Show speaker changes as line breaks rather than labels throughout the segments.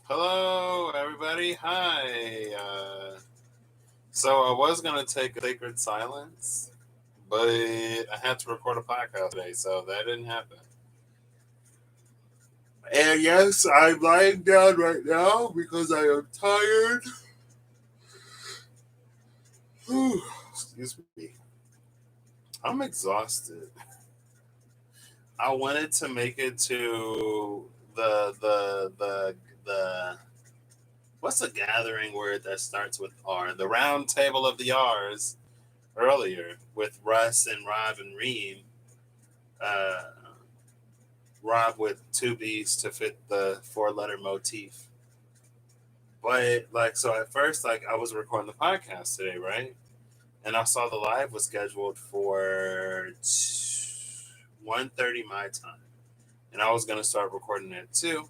Hello, everybody. Hi. So I was gonna take a sacred silence, but I had to record a podcast today, so that didn't happen. And yes, I'm lying down right now because I am tired. Excuse me. I'm exhausted. I wanted to make it to the what's a gathering word that starts with R? The round table of the R's earlier with Russ and Rob and Reem. Uh, Rob with two B's to fit the four-letter motif. But so at first, I was recording the podcast today, right? And I saw the live was scheduled for 1:30 my time, and I was gonna start recording at 2.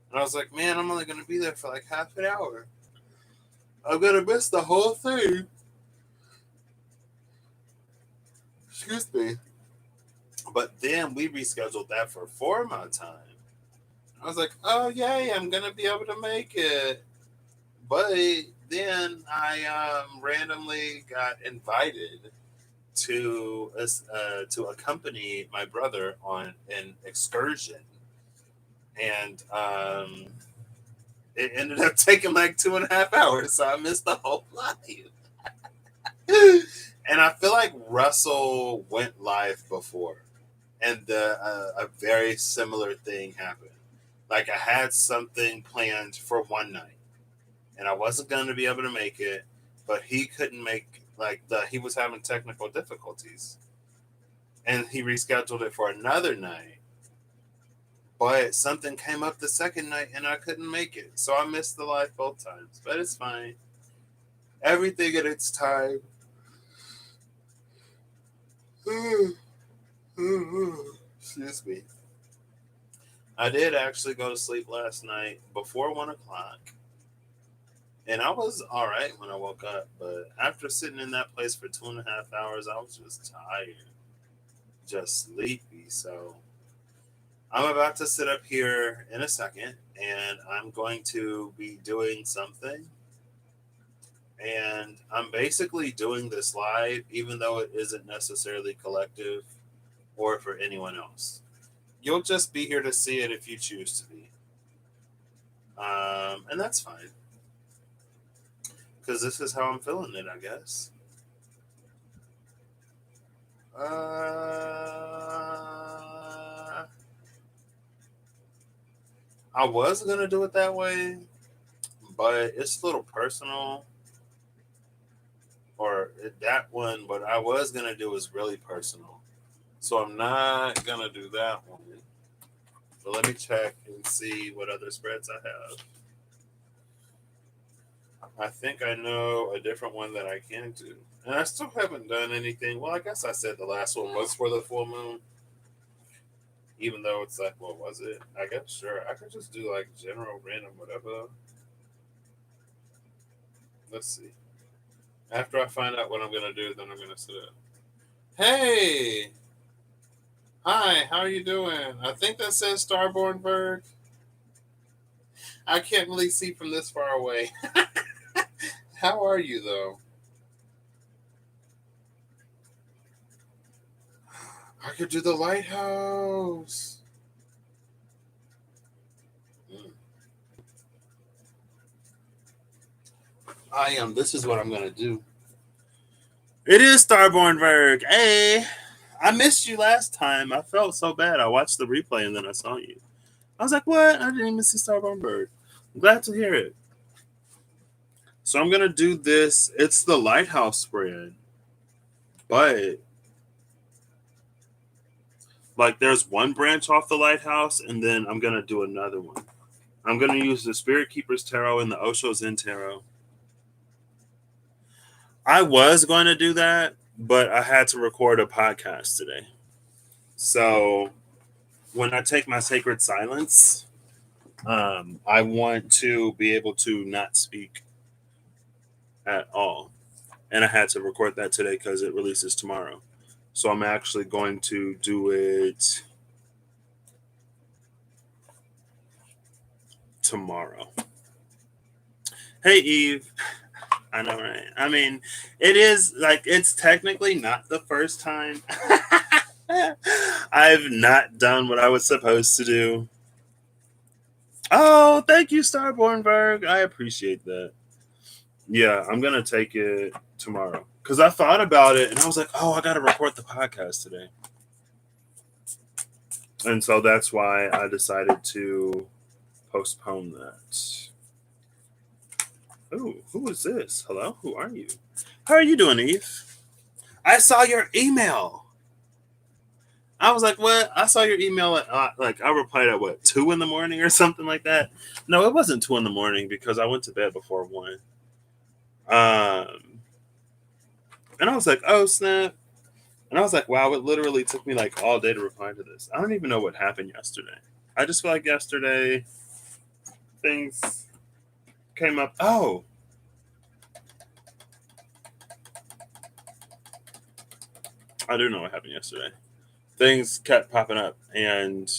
And I was like, man, I'm only gonna be there for like half an hour. I'm gonna miss the whole thing. Excuse me. But then we rescheduled that for 4 my time. I was like, oh yay, I'm gonna be able to make it. But then I randomly got invited to accompany my brother on an excursion, and it ended up taking like 2.5 hours, so I missed the whole live. And I feel like Russell went live before, and a very similar thing happened. Like I had something planned for one night, and I wasn't going to be able to make it, but he couldn't make he was having technical difficulties, and he rescheduled it for another night. But something came up the second night, and I couldn't make it, so I missed the live both times. But it's fine. Everything at its time. Excuse me. I did actually go to sleep last night before 1 o'clock. And I was all right when I woke up, but after sitting in that place for 2.5 hours, I was just tired, just sleepy. So I'm about to sit up here in a second, and I'm going to be doing something. And I'm basically doing this live, even though it isn't necessarily collective or for anyone else. You'll just be here to see it if you choose to be. And that's fine, because this is how I'm feeling it, I guess. I was gonna do it that way, but it's a little personal, or that one. But I was gonna do is really personal, so I'm not gonna do that one. But let me check and see what other spreads I have. I think I know a different one that I can do, and I still haven't done anything. Well, I guess I said the last one was for the full moon, even though it's like, what was it? I guess sure I could just do like general random whatever. Let's see. After I find out what I'm gonna do, then I'm gonna set it. Hey, hi, how are you doing? I think that says Starborn Berg. I can't really see from this far away. How are you though? I could do the lighthouse. Mm. I am. This is what I'm gonna do. It is Starborn Berg. Hey, I missed you last time. I felt so bad. I watched the replay and then I saw you. I was like, what? I didn't even see Starborn Berg. I'm glad to hear it. So I'm gonna do this. It's the lighthouse spread, but there's one branch off the lighthouse, and then I'm gonna do another one. I'm gonna use the Spirit Keeper's Tarot and the Osho Zen Tarot. I was going to do that, but I had to record a podcast today. So when I take my sacred silence, I want to be able to not speak at all. And I had to record that today because it releases tomorrow. So I'm actually going to do it tomorrow. Hey, Eve. I know, right? I mean, it is like it's technically not the first time I've not done what I was supposed to do. Oh, thank you, Starbornberg. I appreciate that. Yeah, I'm gonna take it tomorrow because I thought about it and I was like, oh, I gotta record the podcast today, and so that's why I decided to postpone that. Oh, who is this? Hello, who are you? How are you doing, Eve? I saw your email. I was like, what? I saw your email at like I replied at what 2 in the morning or something like that. No, it wasn't 2 in the morning because I went to bed before 1. Um, and I was like, oh snap! And I was like, wow, it literally took me like all day to reply to this. I don't even know what happened yesterday. I just feel like yesterday things came up. Oh, I do know what happened yesterday. Things kept popping up, and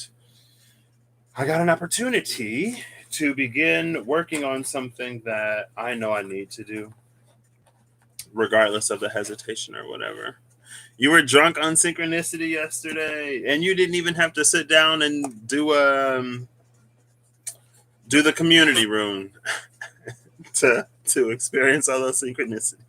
I got an opportunity to begin working on something that I know I need to do, regardless of the hesitation or whatever. You were drunk on synchronicity yesterday, and you didn't even have to sit down and do the community room to experience all those synchronicities.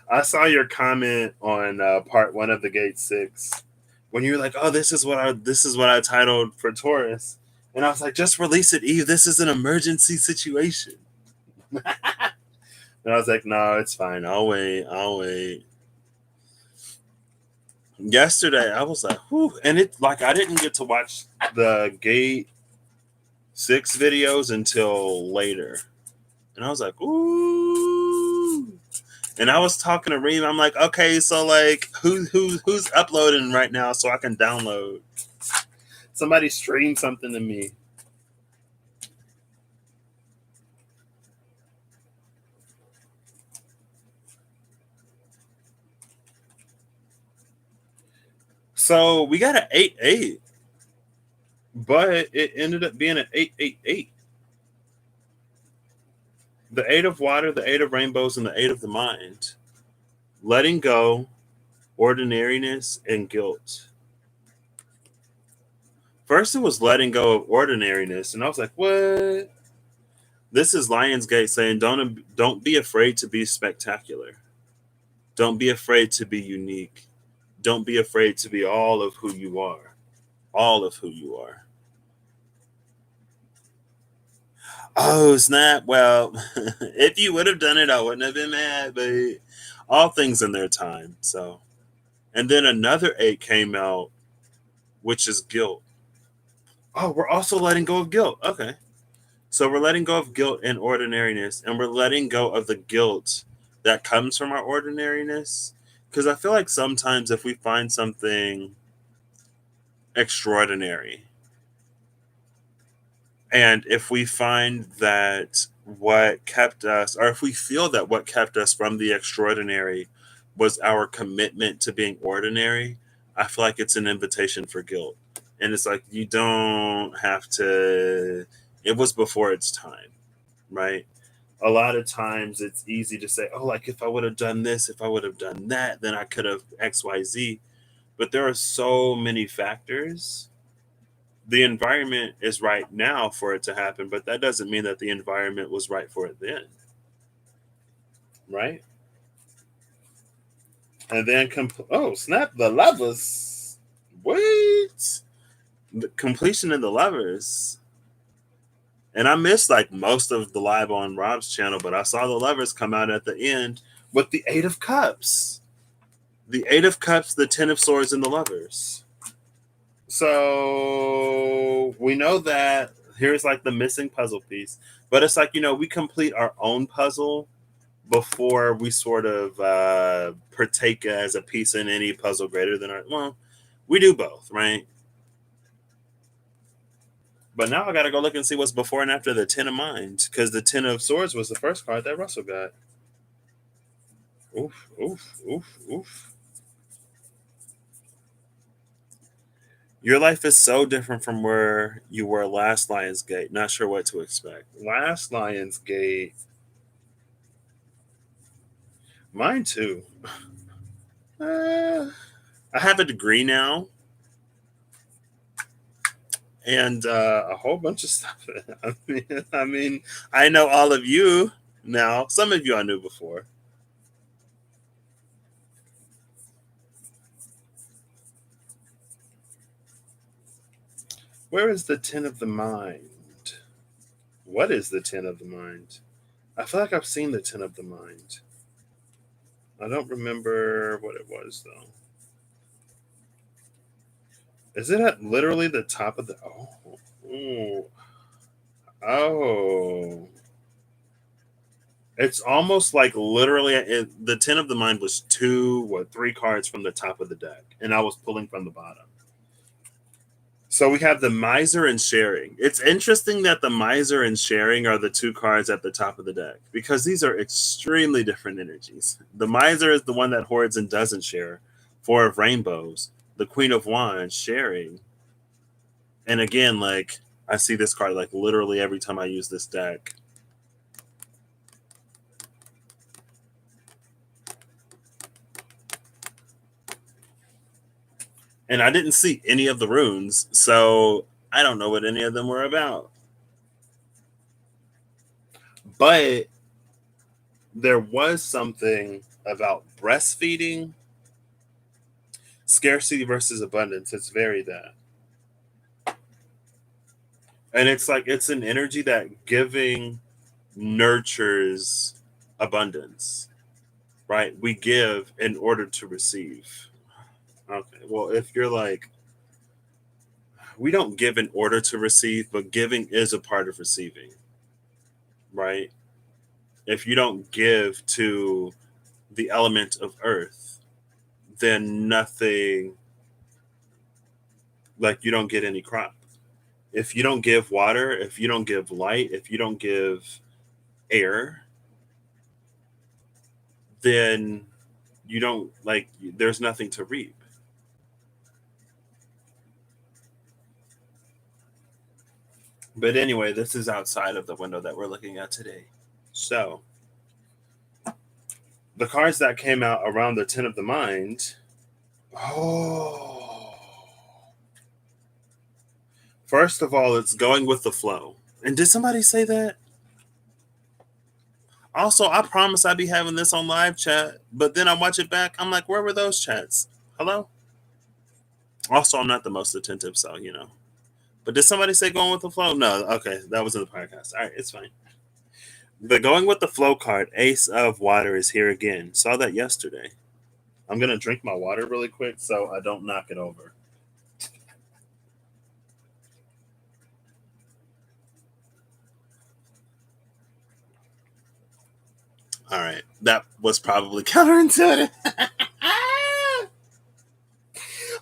I saw your comment on part 1 of the Gate 6 when you were like, "Oh, this is what I titled for Taurus," and I was like, "Just release it, Eve. This is an emergency situation." And I was like, "No, it's fine. I'll wait. I'll wait." Yesterday, I was like, "Whew," and it like I didn't get to watch the Gate 6 videos until later, and I was like, "Ooh." And I was talking to Reem. I'm like, okay, so like, who's uploading right now so I can download? Somebody stream something to me. So we got an 8-8, but it ended up being an 8-8-8. The 8 of water, the 8 of rainbows, and the 8 of the mind. Letting go, ordinariness, and guilt. First, it was letting go of ordinariness, and I was like, "What?" This is Lionsgate saying, "Don't be afraid to be spectacular. Don't be afraid to be unique. Don't be afraid to be all of who you are. All of who you are." Oh, snap. Well, if you would have done it, I wouldn't have been mad, but all things in their time. So, and then another 8 came out, which is guilt. Oh, we're also letting go of guilt. Okay. So we're letting go of guilt and ordinariness, and we're letting go of the guilt that comes from our ordinariness. Because I feel like sometimes if we find something extraordinary, and if we find that what kept us, or if we feel that what kept us from the extraordinary was our commitment to being ordinary, I feel like it's an invitation for guilt. And it's like, you don't have to, it was before its time, right? A lot of times it's easy to say, oh, like if I would have done this, if I would have done that, then I could have XYZ. But there are so many factors. The environment is right now for it to happen, but that doesn't mean that the environment was right for it then, right? And then, oh, snap, the lovers. Wait, the completion of the lovers. And I missed like most of the live on Rob's channel, but I saw the lovers come out at the end with the 8 of Cups. The 8 of Cups, the 10 of Swords, and the lovers. So we know that here's like the missing puzzle piece, but it's like, we complete our own puzzle before we sort of partake as a piece in any puzzle greater than our, well, we do both, right? But now I gotta go look and see what's before and after the 10 of mind, because the 10 of Swords was the first card that Russell got. Oof, oof, oof, oof. Your life is so different from where you were last Lionsgate. Not sure what to expect. Last Lionsgate, mine too. Uh, I have a degree now and a whole bunch of stuff. I mean, I know all of you now. Some of you I knew before. Where is the Ten of the Mind? What is the Ten of the Mind? I feel like I've seen the Ten of the Mind. I don't remember what it was though. Is it at literally the top of the? Oh, ooh, oh. It's almost like literally the Ten of the Mind was three cards from the top of the deck, and I was pulling from the bottom. So we have the Miser and Sharing. It's interesting that the Miser and Sharing are the two cards at the top of the deck because these are extremely different energies. The Miser is the one that hoards and doesn't share. Four of Rainbows. The Queen of Wands, sharing. And again, like I see this card like literally every time I use this deck. And I didn't see any of the runes, so I don't know what any of them were about. But there was something about breastfeeding, scarcity versus abundance. It's very that. And it's like it's an energy that giving nurtures abundance, right? We give in order to receive. Okay. Well, if you're like, we don't give in order to receive, but giving is a part of receiving, right? If you don't give to the element of earth, then nothing, like you don't get any crop. If you don't give water, if you don't give light, if you don't give air, then you don't like there's nothing to reap. But anyway, this is outside of the window that we're looking at today. So, the cards that came out around the Ten of the Mind. Oh. First of all, it's going with the flow. And did somebody say that? Also, I promise I'd be having this on live chat, but then I watch it back. I'm like, where were those chats? Hello? Also, I'm not the most attentive, so you know. But did somebody say going with the flow? No. Okay, that was in the podcast. All right, it's fine. The going with the flow card, Ace of Water, is here again. Saw that yesterday. I'm gonna drink my water really quick so I don't knock it over. All right, that was probably counterintuitive.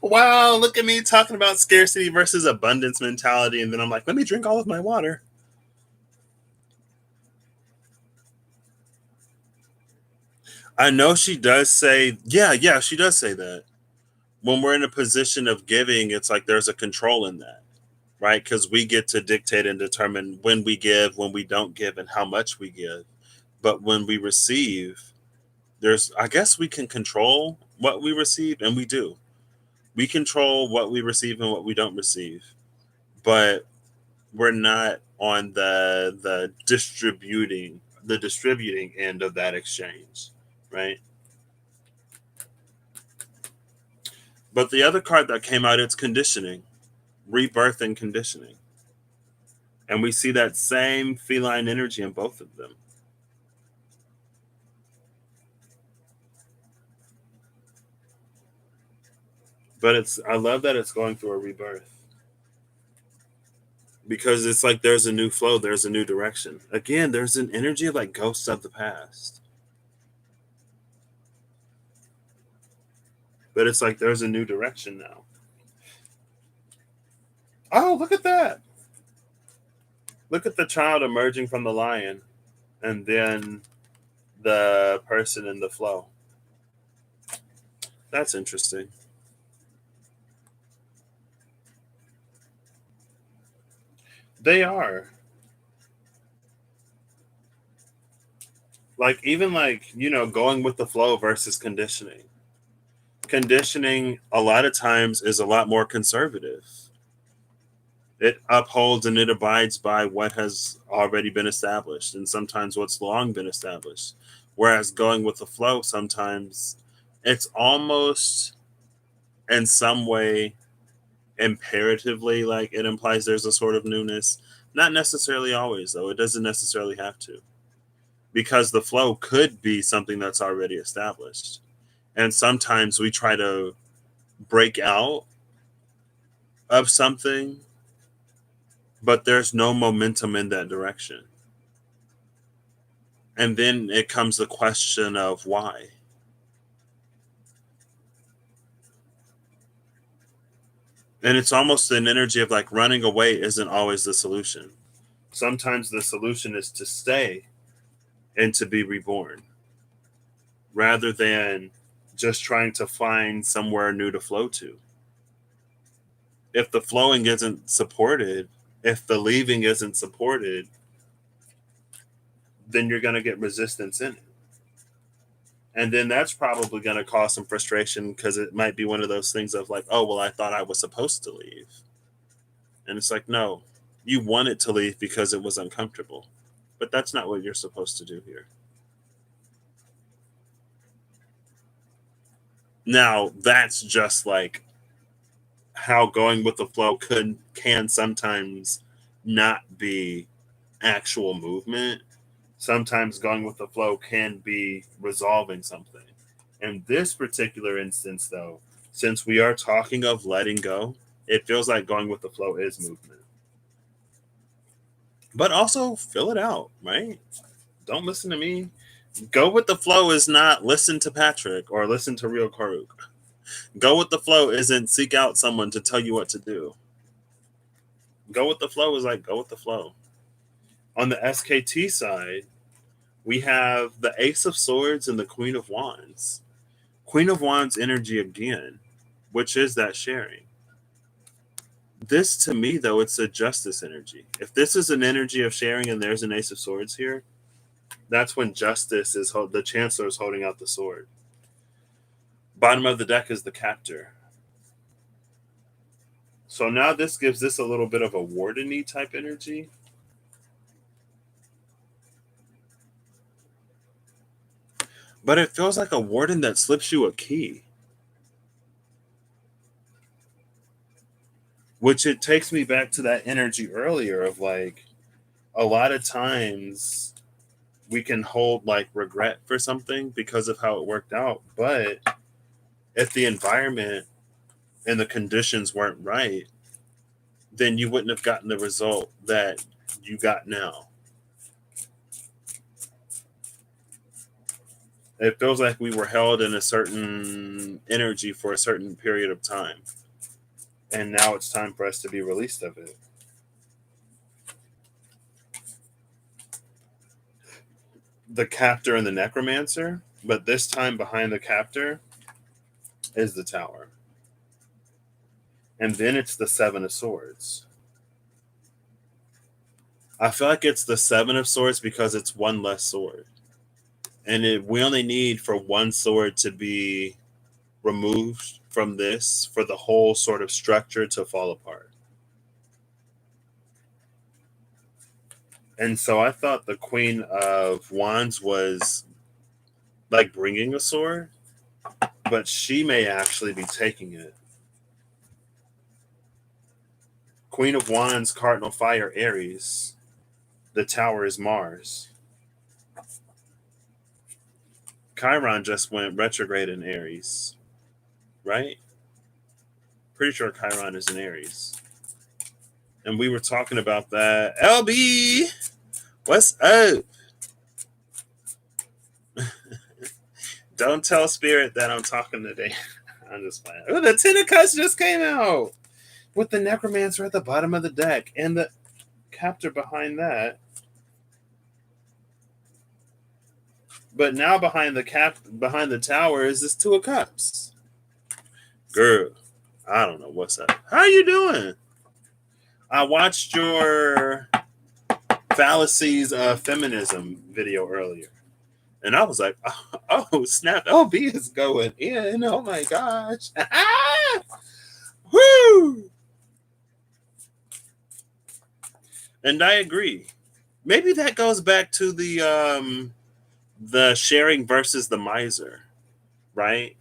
Wow, look at me talking about scarcity versus abundance mentality, and then I'm like, let me drink all of my water. I know she does say, yeah, she does say that. When we're in a position of giving, it's like there's a control in that, right? Because we get to dictate and determine when we give, when we don't give, and how much we give. But when we receive, I guess we can control what we receive, and we do. We control what we receive and what we don't receive. But we're not on the distributing end of that exchange, right? But the other card that came out, it's conditioning, rebirth and conditioning. And we see that same feline energy in both of them. But I love that it's going through a rebirth. Because it's like there's a new flow, there's a new direction. Again, there's an energy of like ghosts of the past. But it's like there's a new direction now. Oh, look at that. Look at the child emerging from the lion and then the person in the flow. That's interesting. They are. Like, even like, going with the flow versus conditioning. Conditioning, a lot of times, is a lot more conservative. It upholds and it abides by what has already been established, and sometimes what's long been established. Whereas going with the flow, sometimes it's almost in some way imperatively like it implies there's a sort of newness. Not necessarily always, though. It doesn't necessarily have to, because the flow could be something that's already established. And sometimes we try to break out of something, but there's no momentum in that direction. And then it comes the question of why. And it's almost an energy of like running away isn't always the solution. Sometimes the solution is to stay and to be reborn rather than just trying to find somewhere new to flow to. If the flowing isn't supported, if the leaving isn't supported, then you're going to get resistance in it. And then that's probably going to cause some frustration because it might be one of those things of like, oh, well, I thought I was supposed to leave. And it's like, no, you wanted to leave because it was uncomfortable. But that's not what you're supposed to do here. Now, that's just like how going with the flow can sometimes not be actual movement. Sometimes going with the flow can be resolving something. In this particular instance, though, since we are talking of letting go, it feels like going with the flow is movement. But also fill it out, right? Don't listen to me. Go with the flow is not listen to Patrick or listen to Real Karuk. Go with the flow isn't seek out someone to tell you what to do. Go with the flow is like go with the flow. On the SKT side, we have the Ace of Swords and the Queen of Wands. Queen of Wands energy again, which is that sharing. This to me, though, it's a justice energy. If this is an energy of sharing and there's an Ace of Swords here, that's when justice is the Chancellor is holding out the sword. Bottom of the deck is the Captor. So now this gives this a little bit of a warden-y type energy. But it feels like a warden that slips you a key. Which it takes me back to that energy earlier of like, a lot of times we can hold like regret for something because of how it worked out. But if the environment and the conditions weren't right, then you wouldn't have gotten the result that you got now. It feels like we were held in a certain energy for a certain period of time. And now it's time for us to be released of it. The Captor and the Necromancer, but this time behind the Captor is the Tower. And then it's the Seven of Swords. I feel like it's the Seven of Swords because it's one less sword. And we only need for one sword to be removed from this for the whole sort of structure to fall apart. And so I thought the Queen of Wands was like bringing a sword, but she may actually be taking it. Queen of Wands, Cardinal Fire, Aries. The Tower is Mars. Chiron just went retrograde in Aries, right? Pretty sure Chiron is in Aries. And we were talking about that. LB, what's up? Don't tell Spirit that I'm talking today. I'm just playing. Oh, the Ten of Cups just came out with the Necromancer at the bottom of the deck and the Captor behind that. But now behind the Tower is this Two of Cups. Girl, I don't know what's up. How are you doing? I watched your fallacies of feminism video earlier, and I was like, oh snap, LB is going in. Oh my gosh. Woo! And I agree. Maybe that goes back to the sharing versus the miser, right?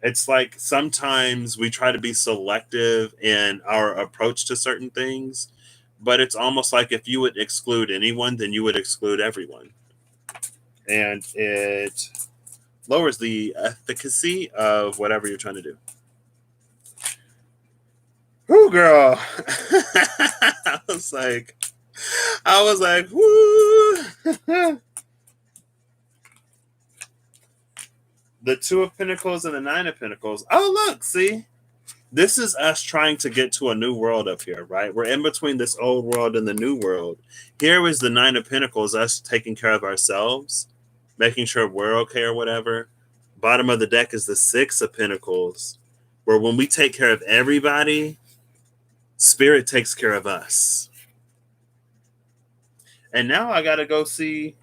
It's like sometimes we try to be selective in our approach to certain things, but it's almost like if you would exclude anyone, then you would exclude everyone. And it lowers the efficacy of whatever you're trying to do. Whoo, girl. I was like, whoo. The Two of Pentacles and the Nine of Pentacles. Oh, look, see? This is us trying to get to a new world up here, right? We're in between this old world and the new world. Here is the Nine of Pentacles, us taking care of ourselves, making sure we're okay or whatever. Bottom of the deck is the Six of Pentacles, where when we take care of everybody, Spirit takes care of us. And now I got to go see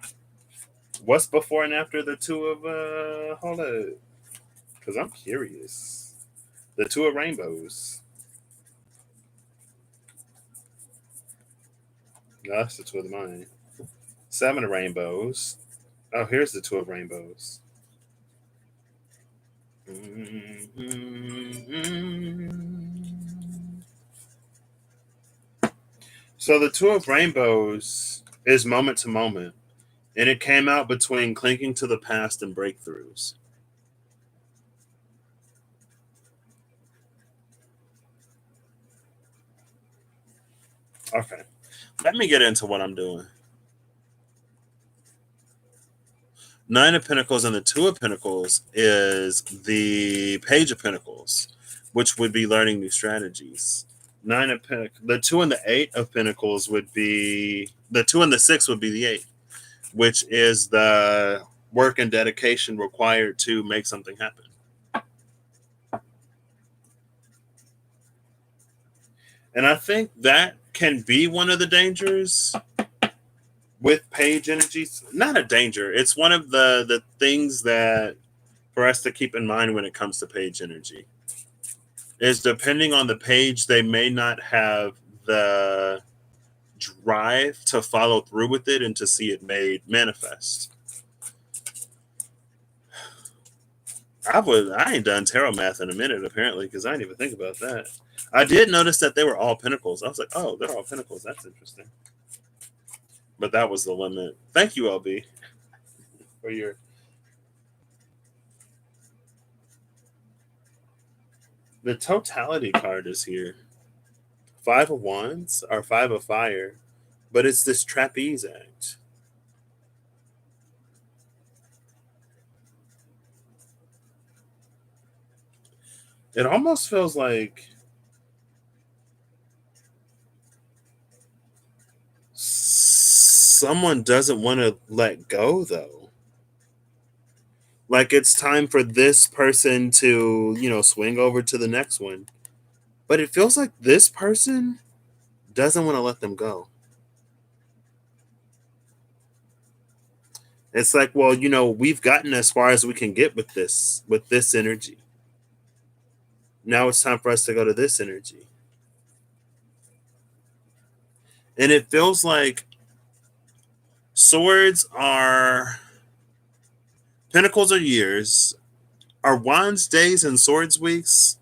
what's before and after the Two of, hold up, because I'm curious. The Two of Rainbows. No, that's the Two of the Mind. Seven of Rainbows. Oh, here's the Two of Rainbows. So the Two of Rainbows is moment to moment, and it came out between clinging to the past and breakthroughs. Okay, let me get into what I'm doing. Nine of Pentacles and the Two of Pentacles is the Page of Pentacles, which would be learning new strategies. Nine of Pentacles, the Two and the Eight of Pentacles would be the Two and the Six would be the Eight, which is the work and dedication required to make something happen. And I think that can be one of the dangers with page energies. Not a danger. It's one of the things that for us to keep in mind when it comes to page energy is depending on the page, they may not have the drive to follow through with it and to see it made manifest. I ain't done tarot math in a minute apparently because I didn't even think about that. I did notice that they were all pentacles. I was like, oh, they're all pentacles. That's interesting. But that was the limit. Thank you, LB, for your. The totality card is here. Five of Wands or Five of Fire, but it's this trapeze act. It almost feels like someone doesn't want to let go, though. Like it's time for this person to, swing over to the next one. But it feels like this person doesn't want to let them go. It's like, well, we've gotten as far as we can get with this energy. Now it's time for us to go to this energy. And it feels like swords are pentacles are years. Are wands days and swords weeks?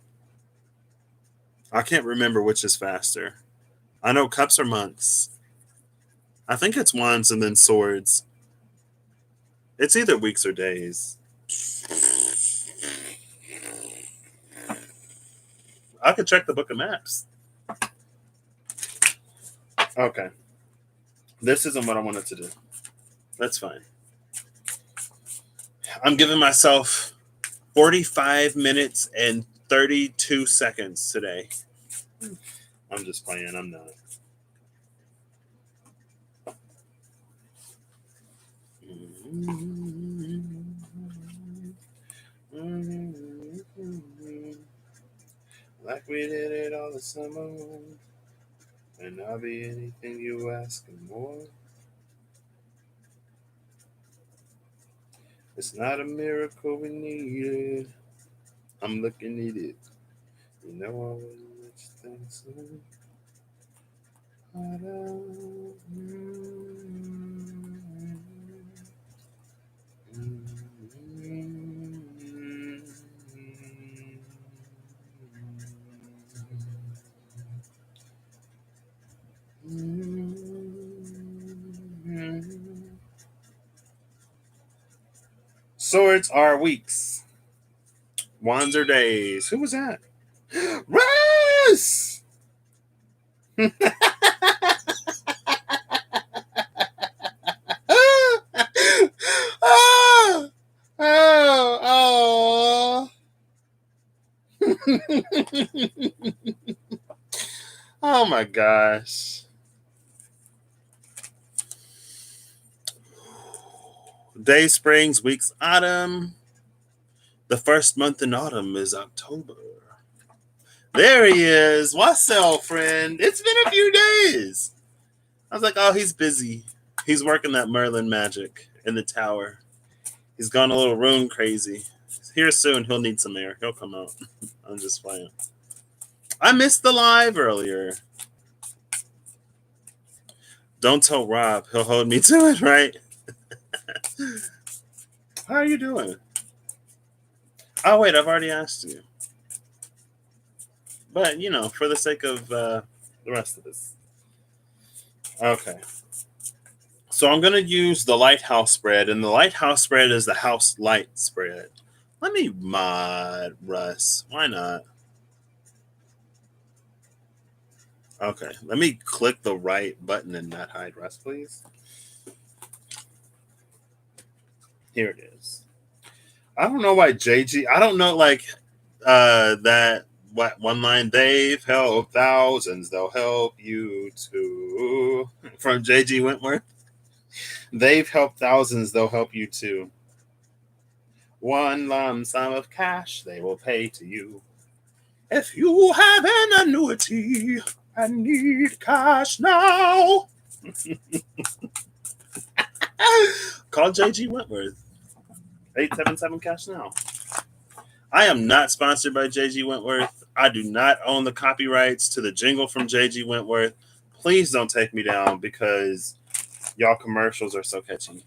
I can't remember which is faster. I know cups are months. I think it's wands and then swords. It's either weeks or days. I could check the book of maps. Okay. This isn't what I wanted to do. That's fine. I'm giving myself 45 minutes and 32 seconds today. I'm just playing. I'm not. Like we did it all the summer. And I'll be anything you ask and more. It's not a miracle we needed. I'm looking at it. You know I wouldn't let you think so. Swords are weeks. Wands are days. Who was that? Russ! Oh, oh, oh my gosh. Day springs, weeks autumn. The first month in autumn is October. There he is. What's up, friend? It's been a few days. I was like, oh, he's busy. He's working that Merlin magic in the tower. He's gone a little rune crazy. Here soon, he'll need some air. He'll come out. I'm just playing. I missed the live earlier. Don't tell Rob. He'll hold me to it, right? How are you doing? Oh, wait, I've already asked you. But, for the sake of the rest of this. Okay. So I'm going to use the lighthouse spread, and the lighthouse spread is the house light spread. Let me mod Russ. Why not? Okay. Let me click the right button and not hide Russ, please. Here it is. I don't know why JG. I don't know, that one line. They've helped thousands. They'll help you too. From JG Wentworth. They've helped thousands. They'll help you too. One lump sum of cash they will pay to you. If you have an annuity and need cash now, call JG Wentworth. 877 cash now. I am not sponsored by JG Wentworth. I do not own the copyrights to the jingle from JG Wentworth. Please don't take me down because y'all commercials are so catchy.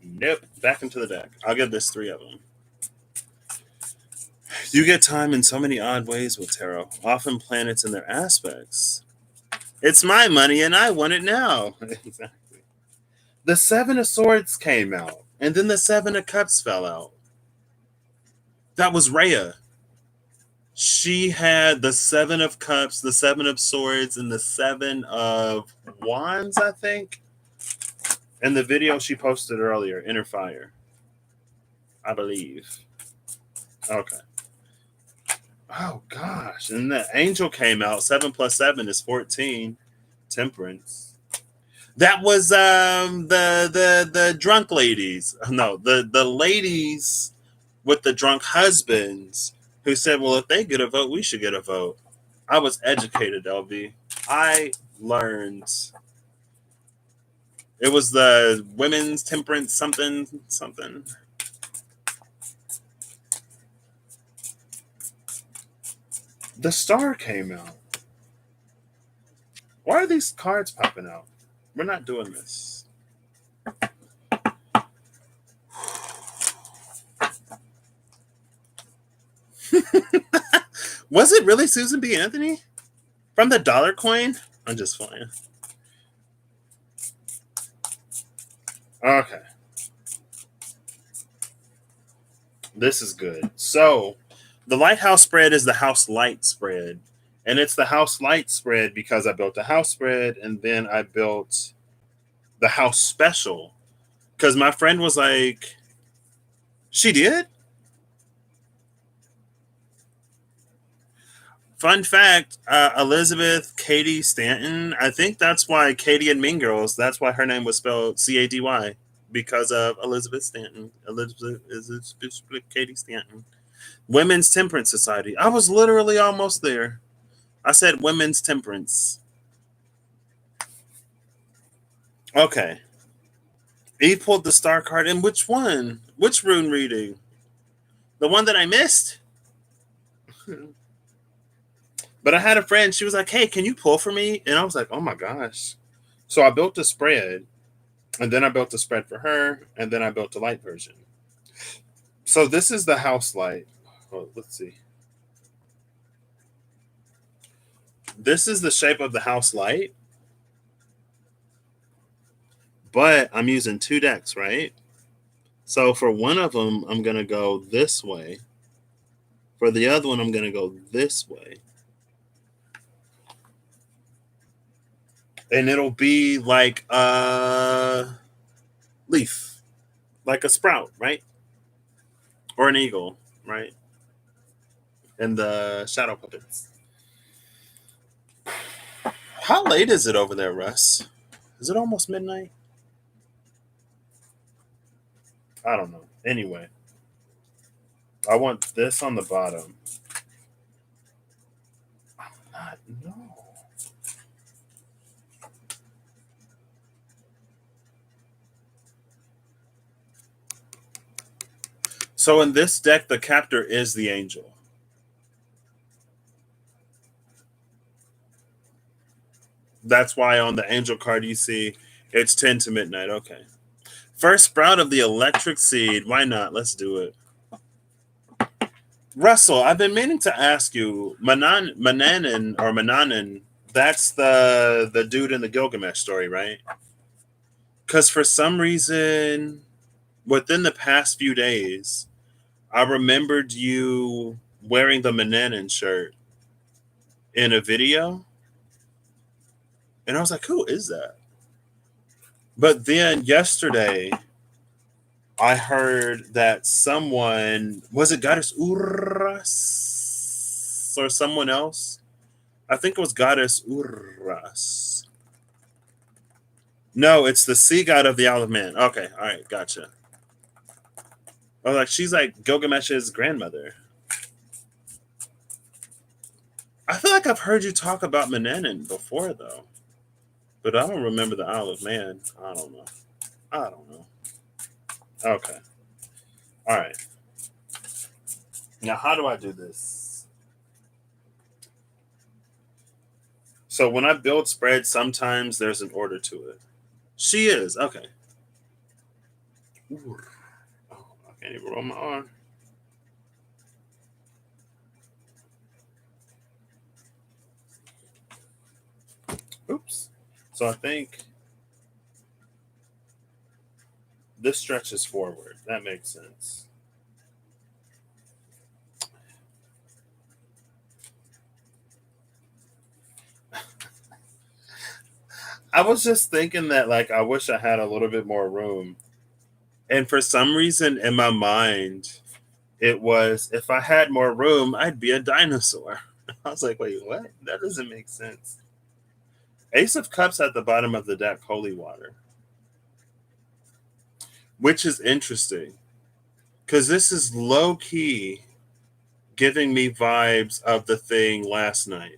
Nope. Back into the deck. I'll give this 3 of them. You get time in so many odd ways with tarot, often planets and their aspects. It's my money and I want it now. Exactly. The 7 of Swords came out, and then the 7 of Cups fell out. That was Rhea. She had the 7 of Cups, the 7 of Swords, and the 7 of Wands, I think. And the video she posted earlier, Inner Fire, I believe. Okay. Oh, gosh. And the Angel came out. 7 plus 7 is 14. Temperance. That was the drunk ladies. No, the ladies with the drunk husbands who said, well, if they get a vote, we should get a vote. I was educated, LV. I learned. It was the women's temperance something. The Star came out. Why are these cards popping out? We're not doing this. Was it really Susan B. Anthony? From the dollar coin? I'm just flying. Okay. This is good. So, the lighthouse spread is the house light spread. And it's the house light spread because I built the house spread and then I built the house special. Because my friend was like, she did? Fun fact, Elizabeth Cady Stanton, I think that's why Katie and Mean Girls, that's why her name was spelled C-A-D-Y, because of Elizabeth Stanton. Elizabeth Cady Stanton. Women's Temperance Society. I was literally almost there. I said Women's Temperance. Okay. Eve pulled the star card. And which one? Which rune reading? The one that I missed? But I had a friend, she was like, hey, can you pull for me? And I was like, oh my gosh. So I built a spread, and then I built a spread for her, and then I built a light version. So this is the house light. Oh, let's see. This is the shape of the house light, but I'm using two decks, right? So for one of them, I'm going to go this way. For the other one, I'm going to go this way. And it'll be like a leaf, like a sprout, right? Or an eagle, right? And the shadow puppets. How late is it over there, Russ? Is it almost midnight? I don't know. Anyway, I want this on the bottom. No. So in this deck, the captor is the angel. That's why on the angel card you see it's 10 to midnight. Okay. First sprout of the electric seed. Why not? Let's do it. Russell, I've been meaning to ask you, Mananin, that's the dude in the Gilgamesh story, right? Because for some reason, within the past few days, I remembered you wearing the Mananin shirt in a video. And I was like, who is that? But then yesterday, I heard that someone, was it Goddess Urras or someone else? I think it was Goddess Urras. No, it's the sea god of the Isle of Man. Okay, all right, gotcha. Oh, like she's like Gilgamesh's grandmother. I feel like I've heard you talk about Mananin before, though, but I don't remember the Isle of Man. I don't know. I don't know. Okay, all right. Now, how do I do this? So when I build spreads, sometimes there's an order to it. She is okay. Ooh. Oh, I can't even roll my arm. Oops. So I think this stretches forward. That makes sense. I was just thinking that, like, I wish I had a little bit more room. And for some reason in my mind, it was if I had more room, I'd be a dinosaur. I was like, wait, what? That doesn't make sense. Ace of Cups at the bottom of the deck, Holy Water. Which is interesting. Because this is low key giving me vibes of the thing last night.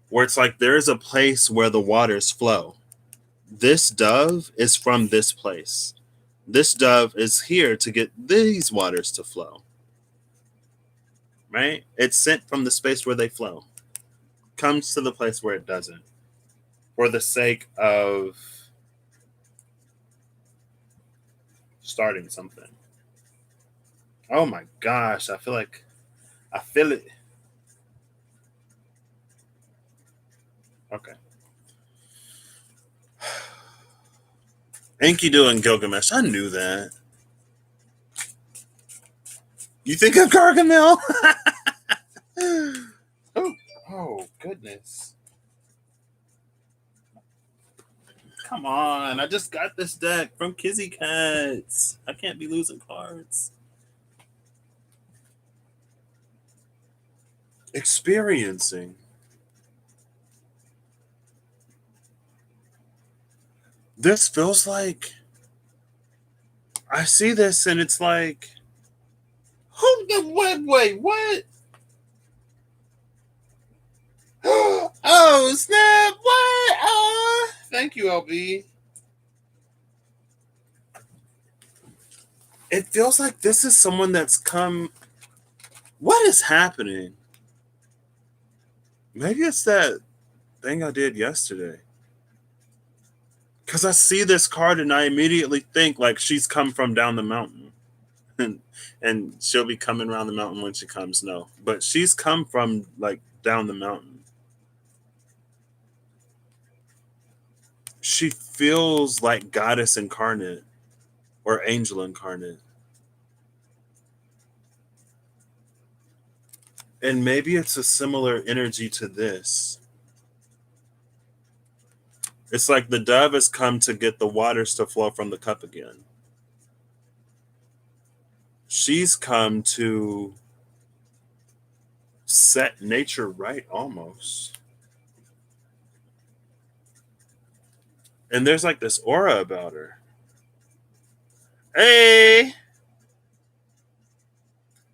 Where it's like there is a place where the waters flow. This dove is from this place. This dove is here to get these waters to flow. Right? It's sent from the space where they flow. Comes to the place where it doesn't. For the sake of starting something. Oh my gosh, I feel it. Okay. Enkidu and Gilgamesh. I knew that. You think of Gargamel? oh, goodness. Come on. I just got this deck from Kizzy Cats. I can't be losing cards. Experiencing. This feels like I see this and it's like, Who the wait, what? Oh snap! What? Thank you, LB. It feels like this is someone that's come. What is happening? Maybe it's that thing I did yesterday. Because I see this card and I immediately think like she's come from down the mountain. And, and she'll be coming around the mountain when she comes. No. But she's come from like down the mountain. She feels like goddess incarnate or angel incarnate. And maybe it's a similar energy to this. It's like the dove has come to get the waters to flow from the cup again. She's come to set nature right almost. And there's like this aura about her. Hey!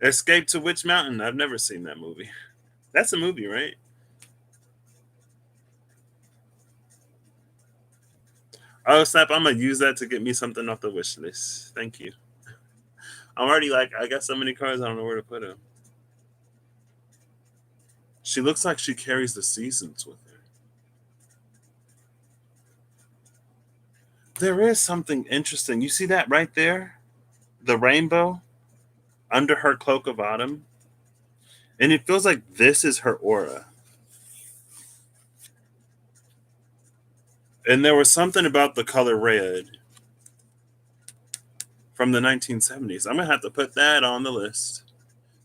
Escape to Witch Mountain. I've never seen that movie. That's a movie, right? Oh, snap. I'm going to use that to get me something off the wish list. Thank you. I'm already like, I got so many cards, I don't know where to put them. She looks like she carries the seasons with her. There is something interesting. You see that right there? The rainbow under her cloak of autumn. And it feels like this is her aura. And there was something about the color red from the 1970s. I'm going to have to put that on the list.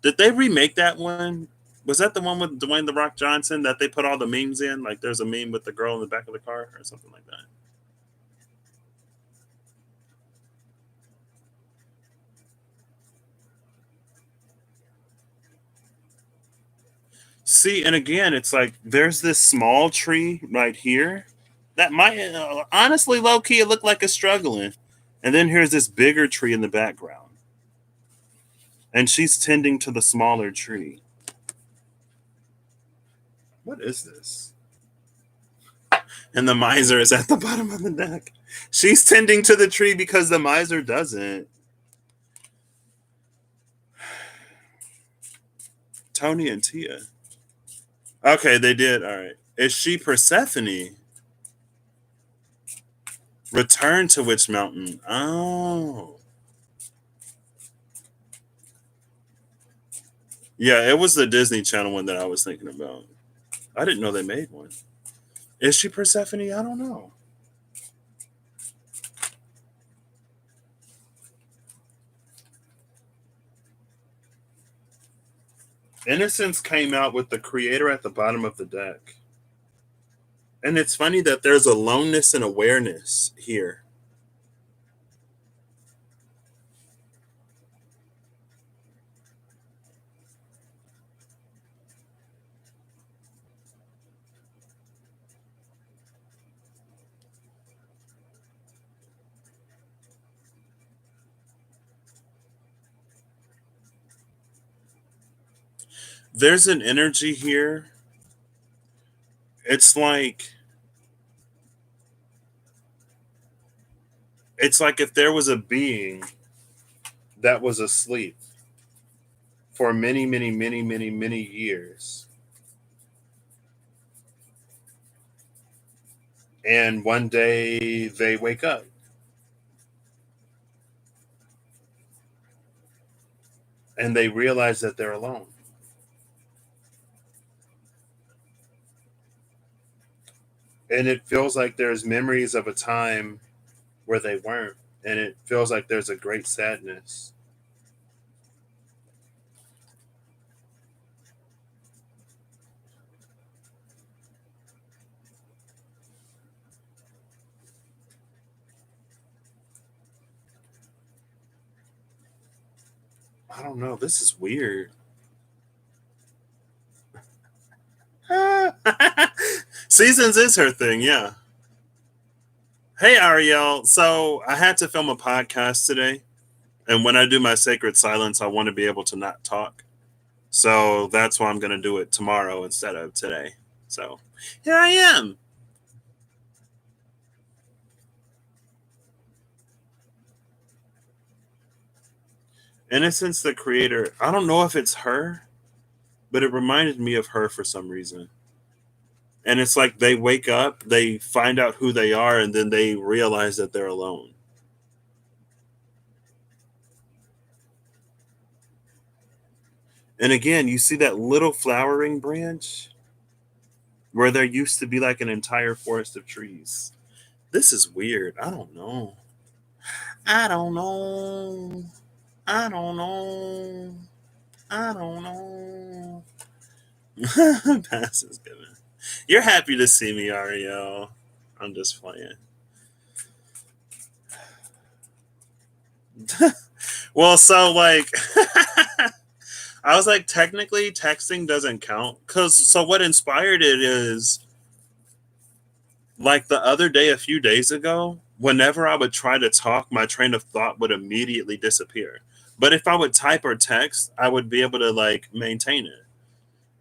Did they remake that one? Was that the one with Dwayne The Rock Johnson that they put all the memes in? Like there's a meme with the girl in the back of the car or something like that. See, and again, it's like there's this small tree right here that might honestly low key it looked like it's struggling. And then here's this bigger tree in the background. And she's tending to the smaller tree. What is this? And the miser is at the bottom of the deck. She's tending to the tree because the miser doesn't. Tony and Tia. Okay, they did. All right. Is she Persephone? Return to Witch Mountain. Oh. Yeah, it was the Disney Channel one that I was thinking about. I didn't know they made one. Is she Persephone? I don't know. Innocence came out with the creator at the bottom of the deck. And it's funny that there's aloneness and awareness here. There's an energy here. It's like if there was a being that was asleep for many, many, many, many, many years. And one day they wake up. And they realize that they're alone. And it feels like there's memories of a time where they weren't. And it feels like there's a great sadness. I don't know. This is weird. Seasons is her thing, yeah. Hey Ariel, so I had to film a podcast today, And when I do my sacred silence, I want to be able to not talk. So that's why I'm going to do it tomorrow instead of today. So here I am. Innocence, the creator. I don't know if it's her, but it reminded me of her for some reason. And it's like they wake up, they find out who they are, and then they realize that they're alone. And again, you see that little flowering branch where there used to be like an entire forest of trees. This is weird. I don't know. I don't know. I don't know. I don't know. Pass is given. You're happy to see me, Ariel. I'm just playing. Well, so like, I was like, technically, texting doesn't count. Cause so what inspired it is like the other day, a few days ago, whenever I would try to talk, my train of thought would immediately disappear. But if I would type or text, I would be able to like maintain it.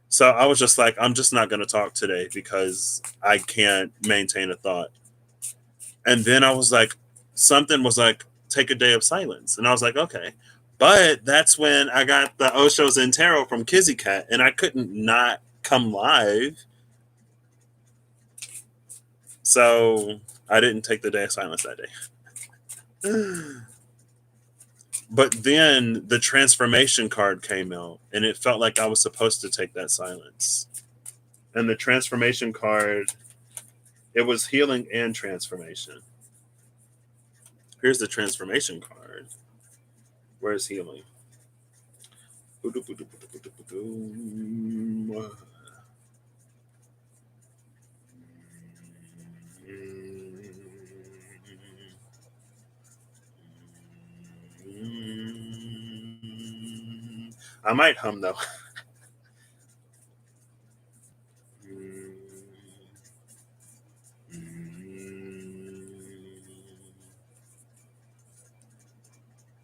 So I was just like, I'm just not going to talk today because I can't maintain a thought. And then I was like, something was like, take a day of silence. And I was like, okay. But that's when I got the Oshos and Tarot from Kizzy Cat, and I couldn't not come live. So I didn't take the day of silence that day. But then the transformation card came out, and it felt like I was supposed to take that silence. And the transformation card, it was healing and transformation. Here's the transformation card. Where's healing? I might hum though.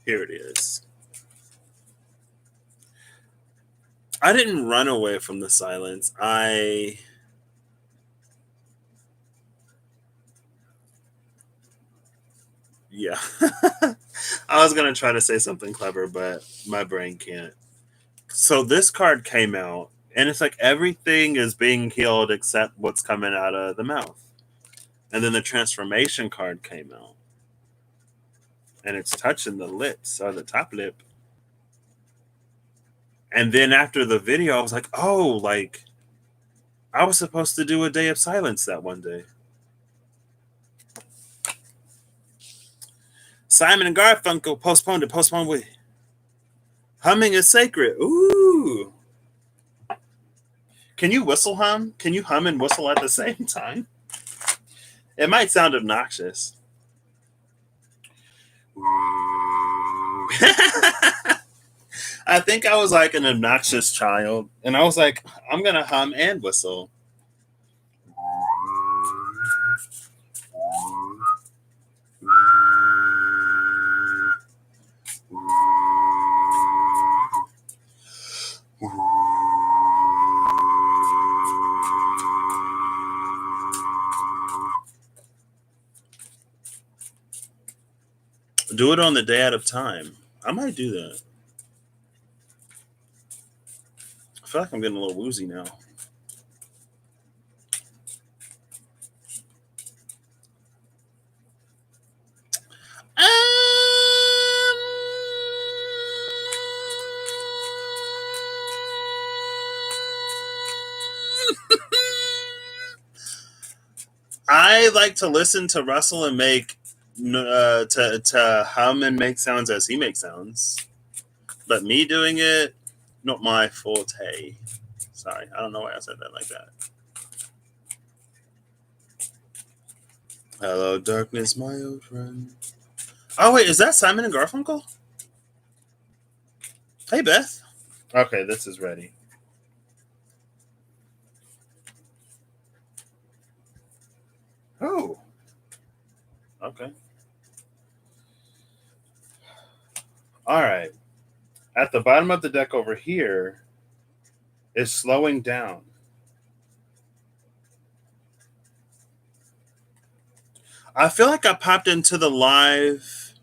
Here it is. I didn't run away from the silence. Yeah. I was going to try to say something clever, but my brain can't. So this card came out, and it's like everything is being healed except what's coming out of the mouth. And then the transformation card came out, and it's touching the lips or the top lip. And then after the video, I was like, oh, like I was supposed to do a day of silence that one day. Simon and Garfunkel postponed it. Postponed with humming is sacred. Ooh. Can you whistle hum? Can you hum and whistle at the same time? It might sound obnoxious. I think I was like an obnoxious child, and I was like, I'm gonna hum and whistle. Do it on the day at a time. I might do that. I feel like I'm getting a little woozy now. I like to listen to Russell and make to hum and make sounds as he makes sounds, but me doing it, not my forte. Sorry, I don't know why I said that like that. Hello, darkness, my old friend. Oh wait, is that Simon and Garfunkel? Hey, Beth. Okay, this is ready. Oh. Okay. All right. At the bottom of the deck over here is slowing down. I feel like I popped into the live.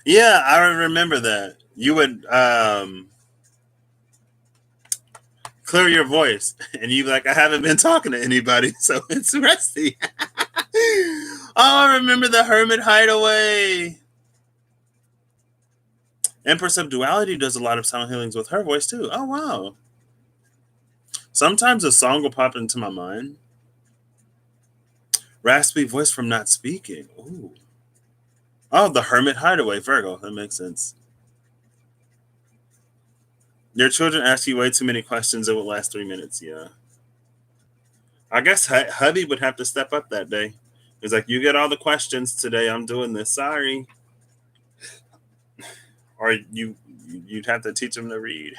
Yeah, I remember that. You would clear your voice and you'd be like, I haven't been talking to anybody, so it's rusty. Oh, I remember the Hermit Hideaway. Empress of Duality does a lot of sound healings with her voice too. Oh, wow. Sometimes a song will pop into my mind. Raspy voice from not speaking. Ooh. Oh, the Hermit Hideaway, Virgo. That makes sense. Your children ask you way too many questions. It will last 3 minutes. Yeah. I guess hubby would have to step up that day. He's like, you get all the questions today. I'm doing this. Sorry. Or you'd have to teach him to read.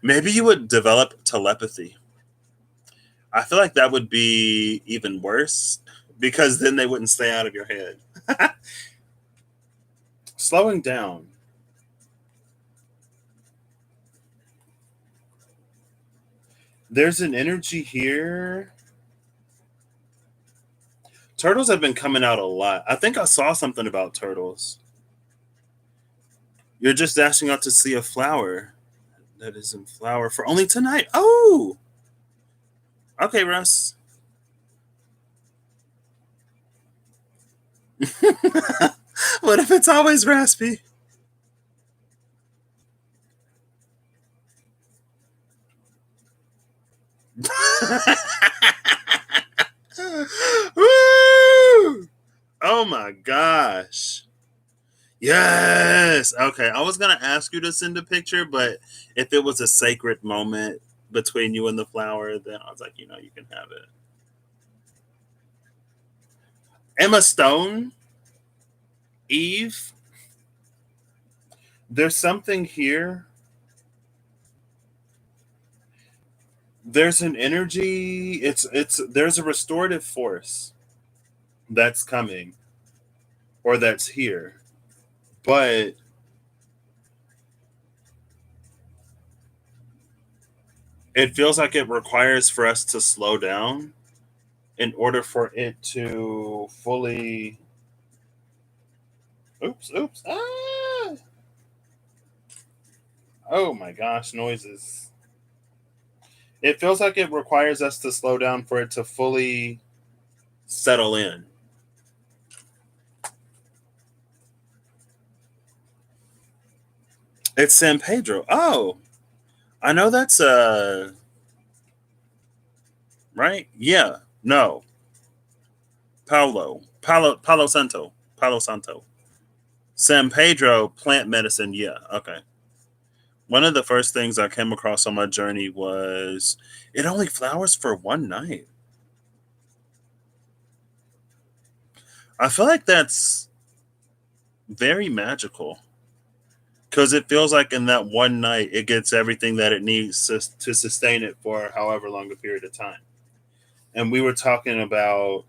Maybe you would develop telepathy. I feel like that would be even worse because then they wouldn't stay out of your head. Slowing down. There's an energy here. Turtles have been coming out a lot. I think I saw something about turtles. You're just dashing out to see a flower that is in flower for only tonight. Oh, okay, Russ. What if it's always raspy? Woo! Oh my gosh. Yes. Okay. I was going to ask you to send a picture, but if it was a sacred moment between you and the flower, then I was like, you can have it. Emma Stone, Eve, there's something here. There's an energy. There's a restorative force that's coming or that's here. But it feels like it requires for us to slow down in order for it to fully. Oops. Ah! Oh my gosh, noises. It feels like it requires us to slow down for it to fully settle in. It's San Pedro. Oh, I know that's right. Yeah. No. Palo Santo. Palo Santo. San Pedro plant medicine. Yeah. Okay. One of the first things I came across on my journey was it only flowers for one night. I feel like that's very magical because it feels like in that one night it gets everything that it needs to sustain it for however long a period of time. And we were talking about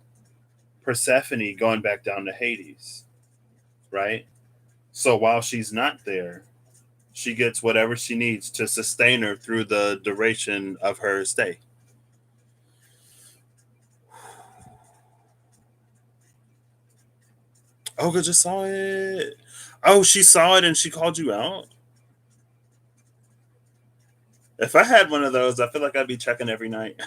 Persephone going back down to Hades, right? So while she's not there, she gets whatever she needs to sustain her through the duration of her stay. Olga just saw it. Oh, she saw it and she called you out? If I had one of those, I feel like I'd be checking every night.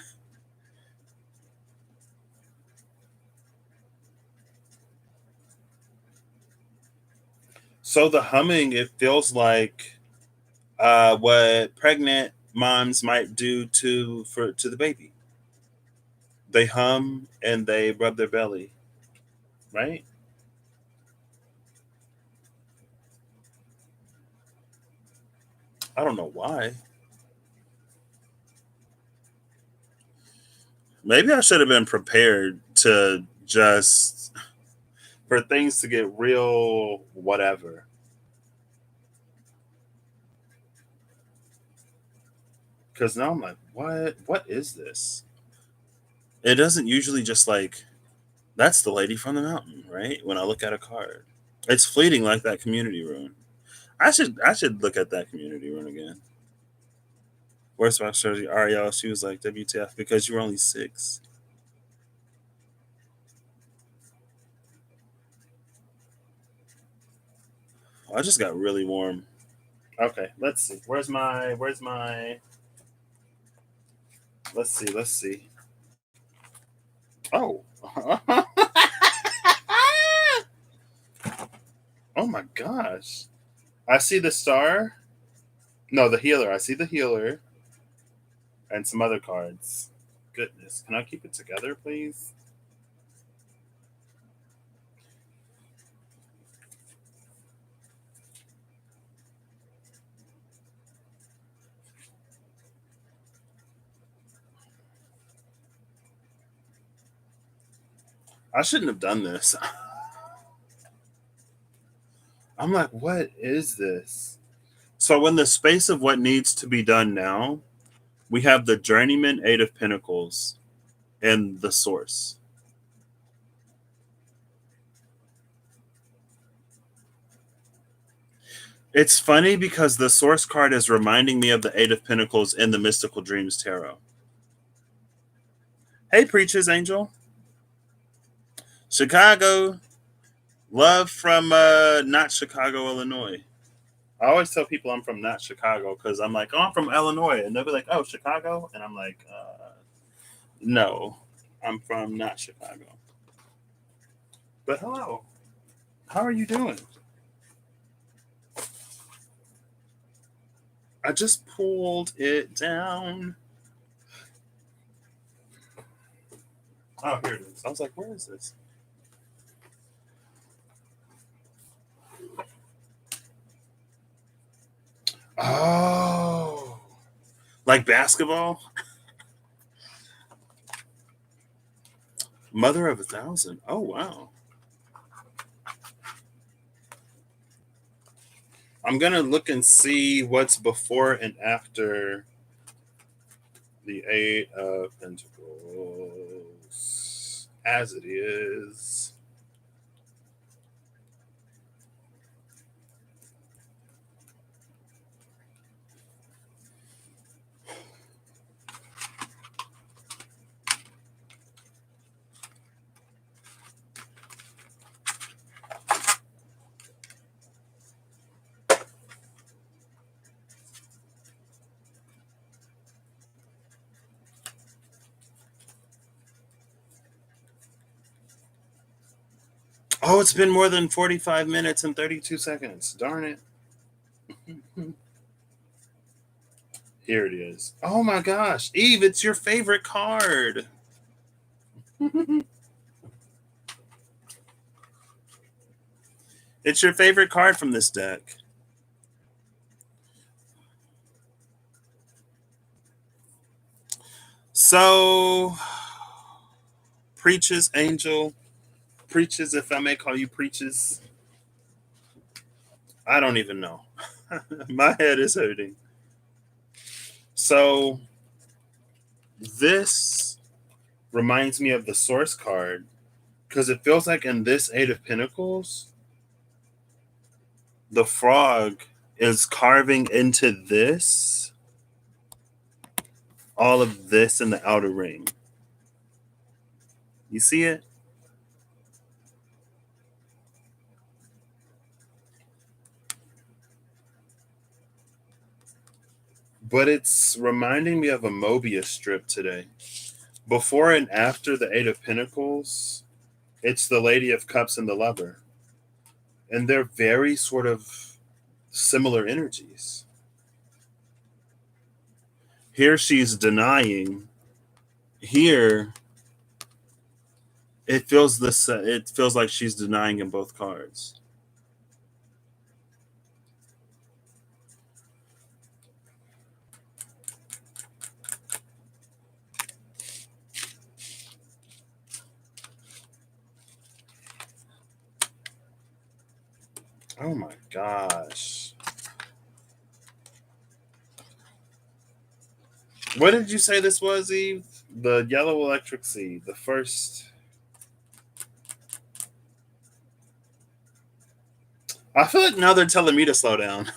So the humming, it feels like what pregnant moms might do to the baby. They hum and they rub their belly, right? I don't know why. Maybe I should have been prepared to just for things to get real whatever. Because now I'm like, what? What is this? It doesn't usually just like that's the lady from the mountain, right? When I look at a card.
It's fleeting like that community rune. I should look at that community rune again. Where's my strategy? Ariel, she was like, WTF, because you were only 6. Oh, I just got really warm. Okay, let's see. Where's my let's see. Oh. Oh my gosh. I see the star. No, the healer. I see the healer and some other cards. Goodness. Can I keep it together, please? I shouldn't have done this. I'm like, what is this? So, in the space of what needs to be done now, we have the Journeyman, Eight of Pentacles, and the Source. It's funny because the Source card is reminding me of the Eight of Pentacles in the Mystical Dreams Tarot. Hey, Preacher's Angel. Chicago. Love from not Chicago, Illinois. I always tell people I'm from not Chicago because I'm like, oh, I'm from Illinois. And they'll be like, oh, Chicago? And I'm like, no, I'm from not Chicago. But hello. How are you doing? I just pulled it down. Oh, here it is. I was like, where is this? Oh, like basketball? Mother of 1,000. Oh, wow. I'm going to look and see what's before and after the Eight of Pentacles as it is. Oh, it's been more than 45 minutes and 32 seconds. Darn it. Here it is. Oh my gosh. Eve, it's your favorite card. It's your favorite card from this deck. So, Preaches, Angel. Preaches, if I may call you Preaches. I don't even know. My head is hurting. So, this reminds me of the Source card because it feels like in this Eight of Pentacles, the frog is carving into this all of this in the outer ring. You see it? But it's reminding me of a Mobius strip today. Before and after the Eight of Pentacles, it's the Lady of Cups and the Lover. And they're very sort of similar energies. Here she's denying. Here it feels like she's denying in both cards. Oh my gosh. What did you say this was, Eve? The yellow electric seed, the first. I feel like now they're telling me to slow down.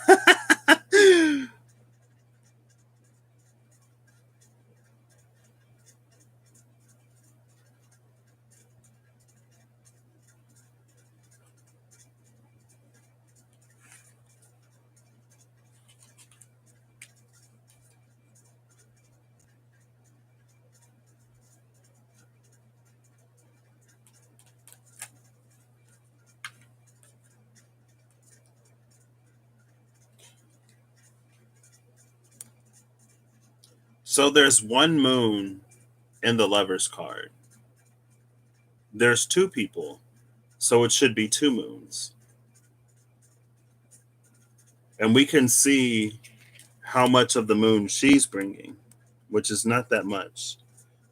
So there's one moon in the Lover's card. There's two people, so it should be two moons. And we can see how much of the moon she's bringing, which is not that much.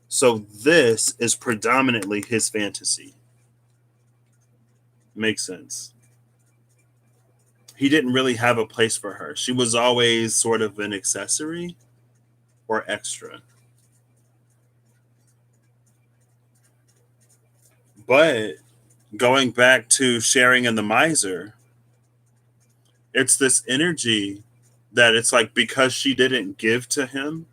So this is predominantly his fantasy. Makes sense. He didn't really have a place for her. She was always sort of an accessory or extra. But going back to sharing in the miser, it's this energy that it's like because she didn't give to him,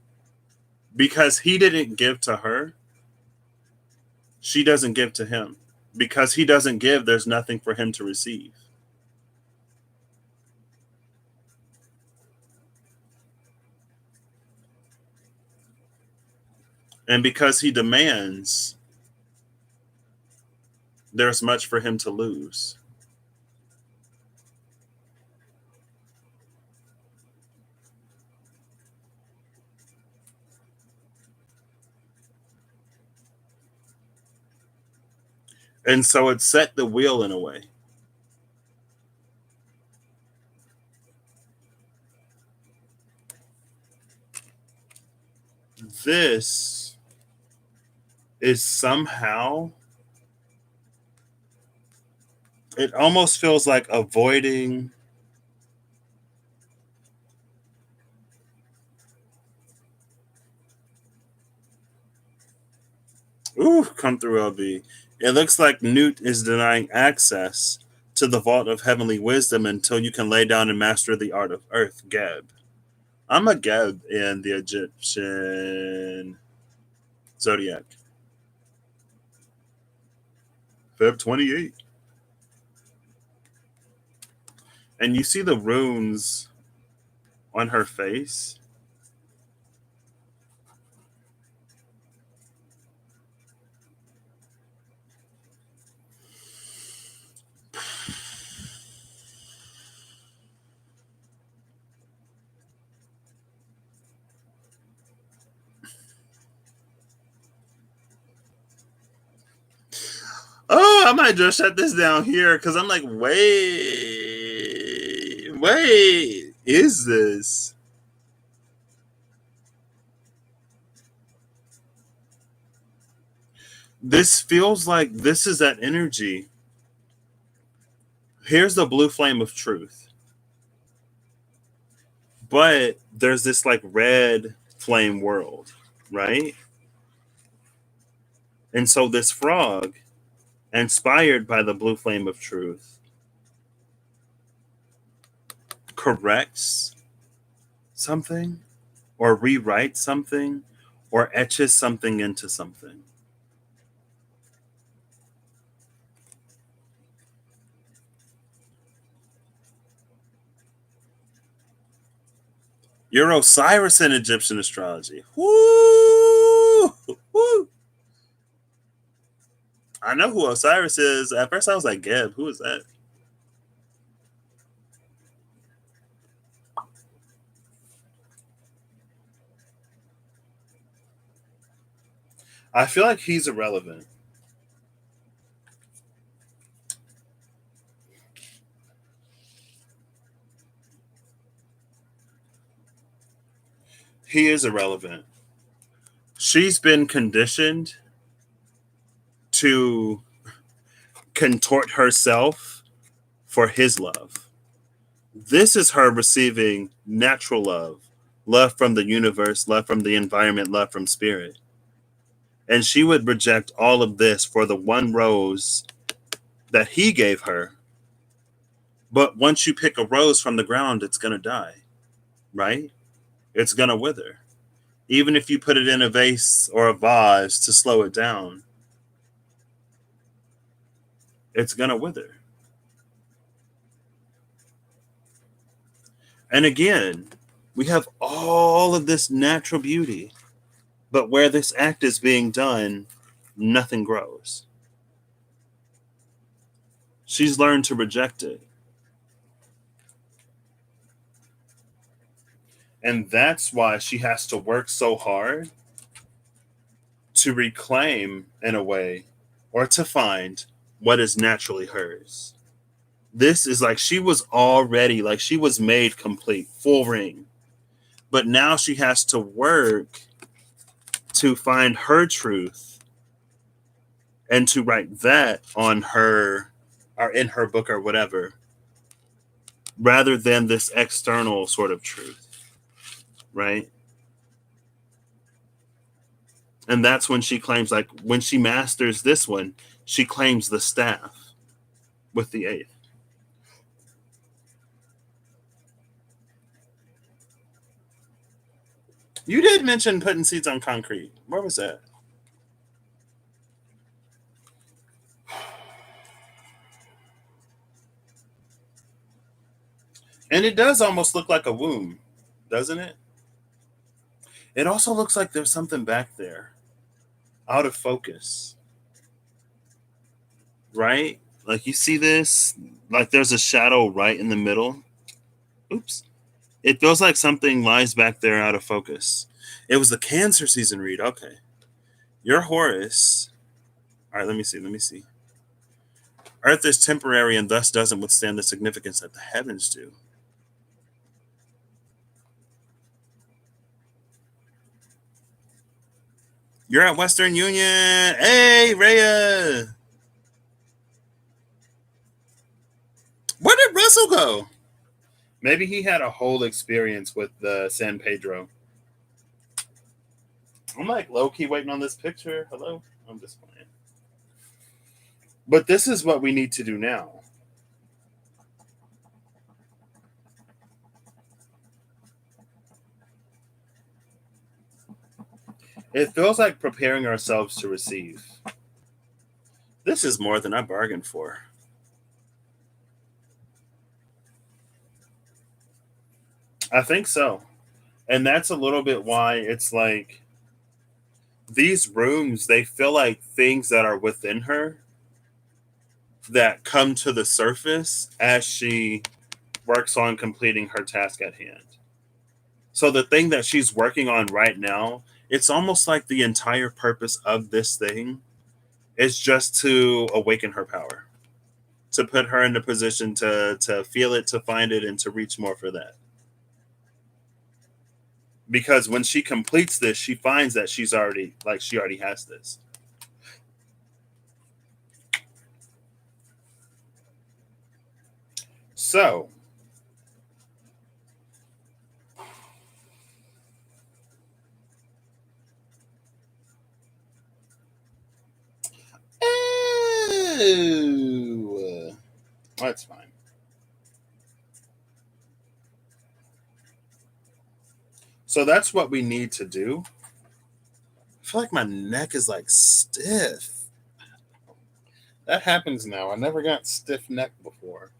because he didn't give to her, she doesn't give to him. Because he doesn't give, there's nothing for him to receive. And because he demands, there's much for him to lose. And so it set the wheel in a way. This is somehow, it almost feels like avoiding. Ooh, come through, LB. It looks like Newt is denying access to the vault of heavenly wisdom until you can lay down and master the art of earth, Geb. I'm a Geb in the Egyptian zodiac. Feb 28. And you see the runes on her face. Oh, I might just shut this down here because I'm like, wait, is this? This feels like this is that energy. Here's the blue flame of truth. But there's this like red flame world, right? And so this frog, inspired by the blue flame of truth, corrects something or rewrites something or etches something into something. You're Osiris in Egyptian astrology. Woo! Woo! I know who Osiris is. At first I was like, Geb, who is that? I feel like he's irrelevant. He is irrelevant. She's been conditioned to contort herself for his love. This is her receiving natural love, love from the universe, love from the environment, love from spirit. And she would reject all of this for the one rose that he gave her But once you pick a rose from the ground, it's going to die, right? It's going to wither. Even if you put it in a vase or a vase to slow it down, it's going to wither. And again, we have all of this natural beauty, but where this act is being done, nothing grows. She's learned to reject it. And that's why she has to work so hard to reclaim, in a way, or to find what is naturally hers. This is like she was already, like she was made complete, full ring. But now she has to work to find her truth and to write that on her or in her book or whatever, rather than this external sort of truth, right? And that's when she claims, like when she masters this one, she claims the staff with the eighth. You did mention putting seeds on concrete. Where was that? And it does almost look like a womb, doesn't it? It also looks like there's something back there out of focus, right? Like you see this, like there's a shadow right in the middle. Oops. It feels like something lies back there out of focus. It was the Cancer season read. Okay. Your Horus. All right, let me see. Let me see. Earth is temporary and thus doesn't withstand the significance that the heavens do. You're at Western Union. Hey, Rhea. Where did Russell go? Maybe he had a whole experience with the San Pedro. I'm like low key waiting on this picture. Hello? I'm just playing. But this is what we need to do now. It feels like preparing ourselves to receive. This is more than I bargained for. I think so. And that's a little bit why it's like these rooms, they feel like things that are within her that come to the surface as she works on completing her task at hand. So the thing that she's working on right now, it's almost like the entire purpose of this thing is just to awaken her power, to put her in the position to feel it, to find it, and to reach more for that. Because when she completes this, she finds that she already has this. So oh, that's fine. So that's what we need to do. I feel like my neck is like stiff. That happens now. I never got stiff neck before.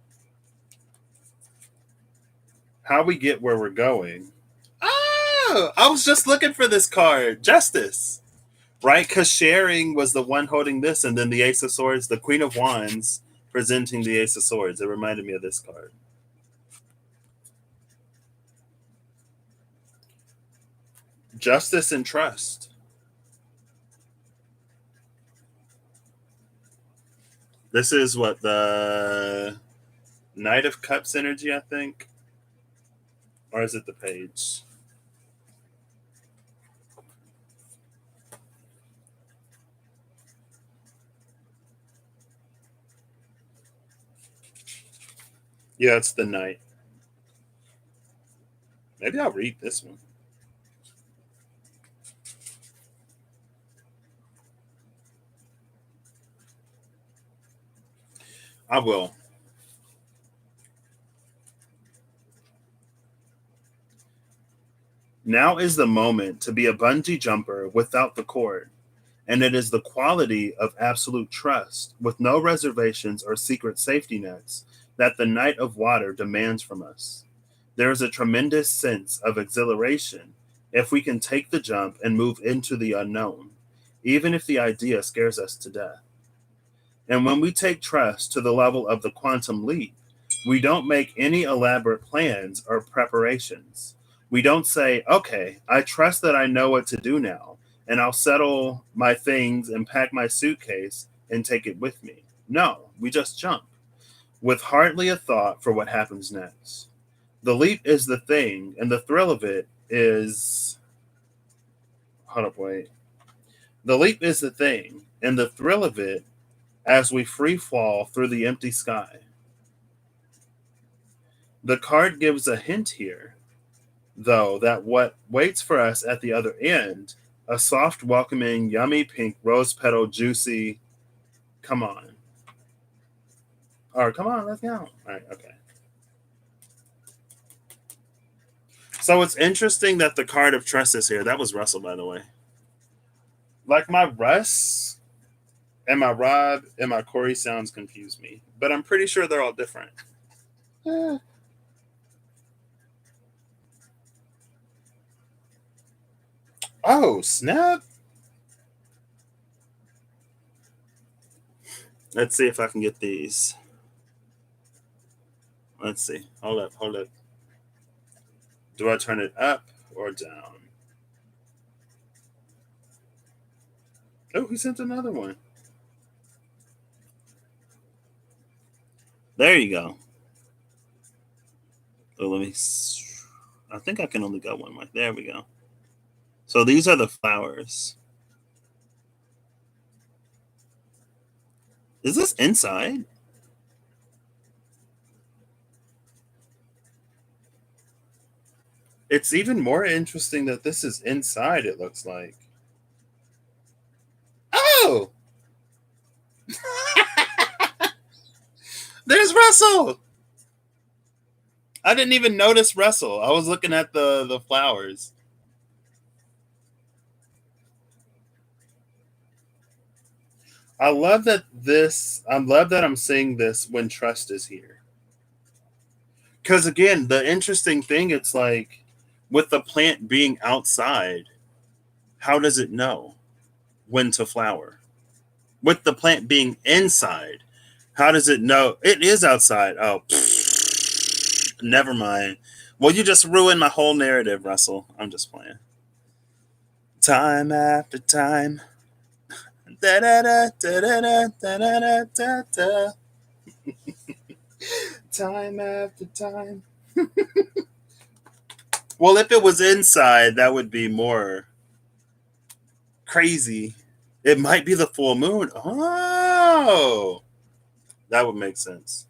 How we get where we're going. Oh, I was just looking for this card. Justice. Right? Because sharing was the one holding this, and then the Ace of Swords, the Queen of Wands presenting the Ace of Swords. It reminded me of this card. Justice and trust. This is what the Knight of Cups energy, I think. Or is it the page? Yeah, it's the Knight. Maybe I'll read this one. I will. Now is the moment to be a bungee jumper without the cord, and it is the quality of absolute trust, with no reservations or secret safety nets, that the night of water demands from us. There is a tremendous sense of exhilaration if we can take the jump and move into the unknown, even if the idea scares us to death. And when we take trust to the level of the quantum leap, we don't make any elaborate plans or preparations. We don't say, okay, I trust that I know what to do now, and I'll settle my things and pack my suitcase and take it with me. No, we just jump, with hardly a thought for what happens next. The leap is the thing, and the thrill of it is. Hold up, wait. The leap is the thing, and the thrill of it as we free fall through the empty sky. The card gives a hint here, though, that what waits for us at the other end, a soft, welcoming, yummy pink, rose petal, juicy, come on. Or come on, let's go. All right, okay. So it's interesting that the card of trust is here. That was Russell, by the way. Like my Russ and my Rob and my Corey sounds confuse me, but I'm pretty sure they're all different. Yeah. Oh, snap. Let's see if I can get these. Let's see. Hold up, hold up. Do I turn it up or down? Oh, he sent another one. There you go. So let me. I think I can only go one way. There we go. So these are the flowers. Is this inside? It's even more interesting that this is inside, it looks like. Oh! There's Russell! I didn't even notice Russell. I was looking at the flowers. I love that I'm seeing this when trust is here. Because again, the interesting thing, it's like with the plant being outside, how does it know when to flower? With the plant being inside, how does it know it is outside? Oh, never mind. Well, you just ruined my whole narrative, Russell. I'm just playing. Time after time. Da da da da da da da da da. Time after time. Well, if it was inside, that would be more crazy. It might be the full moon. Oh, that would make sense.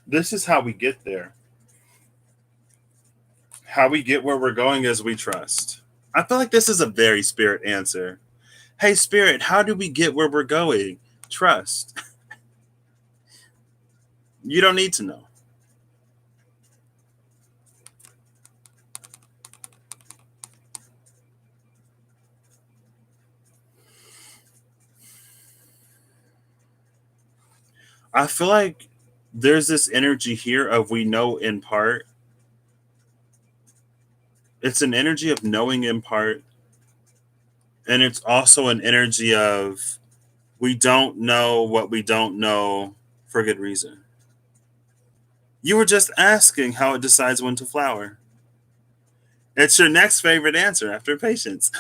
This is how we get there. How we get where we're going is we trust. I feel like this is a very spirit answer. Hey, spirit, how do we get where we're going? Trust. You don't need to know. I feel like there's this energy here of we know in part. It's an energy of knowing in part. And it's also an energy of we don't know what we don't know for good reason. You were just asking how it decides when to flower. It's your next favorite answer after patience.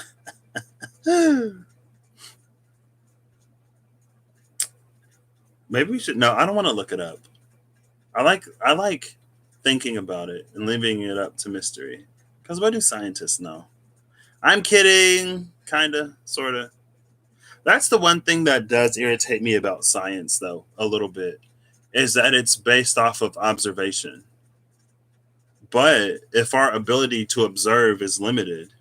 Maybe we should. No, I don't want to look it up. I like thinking about it and leaving it up to mystery. Because what do scientists know? I'm kidding, kinda, sorta. That's the one thing that does irritate me about science, though, a little bit, is that it's based off of observation. But if our ability to observe is limited,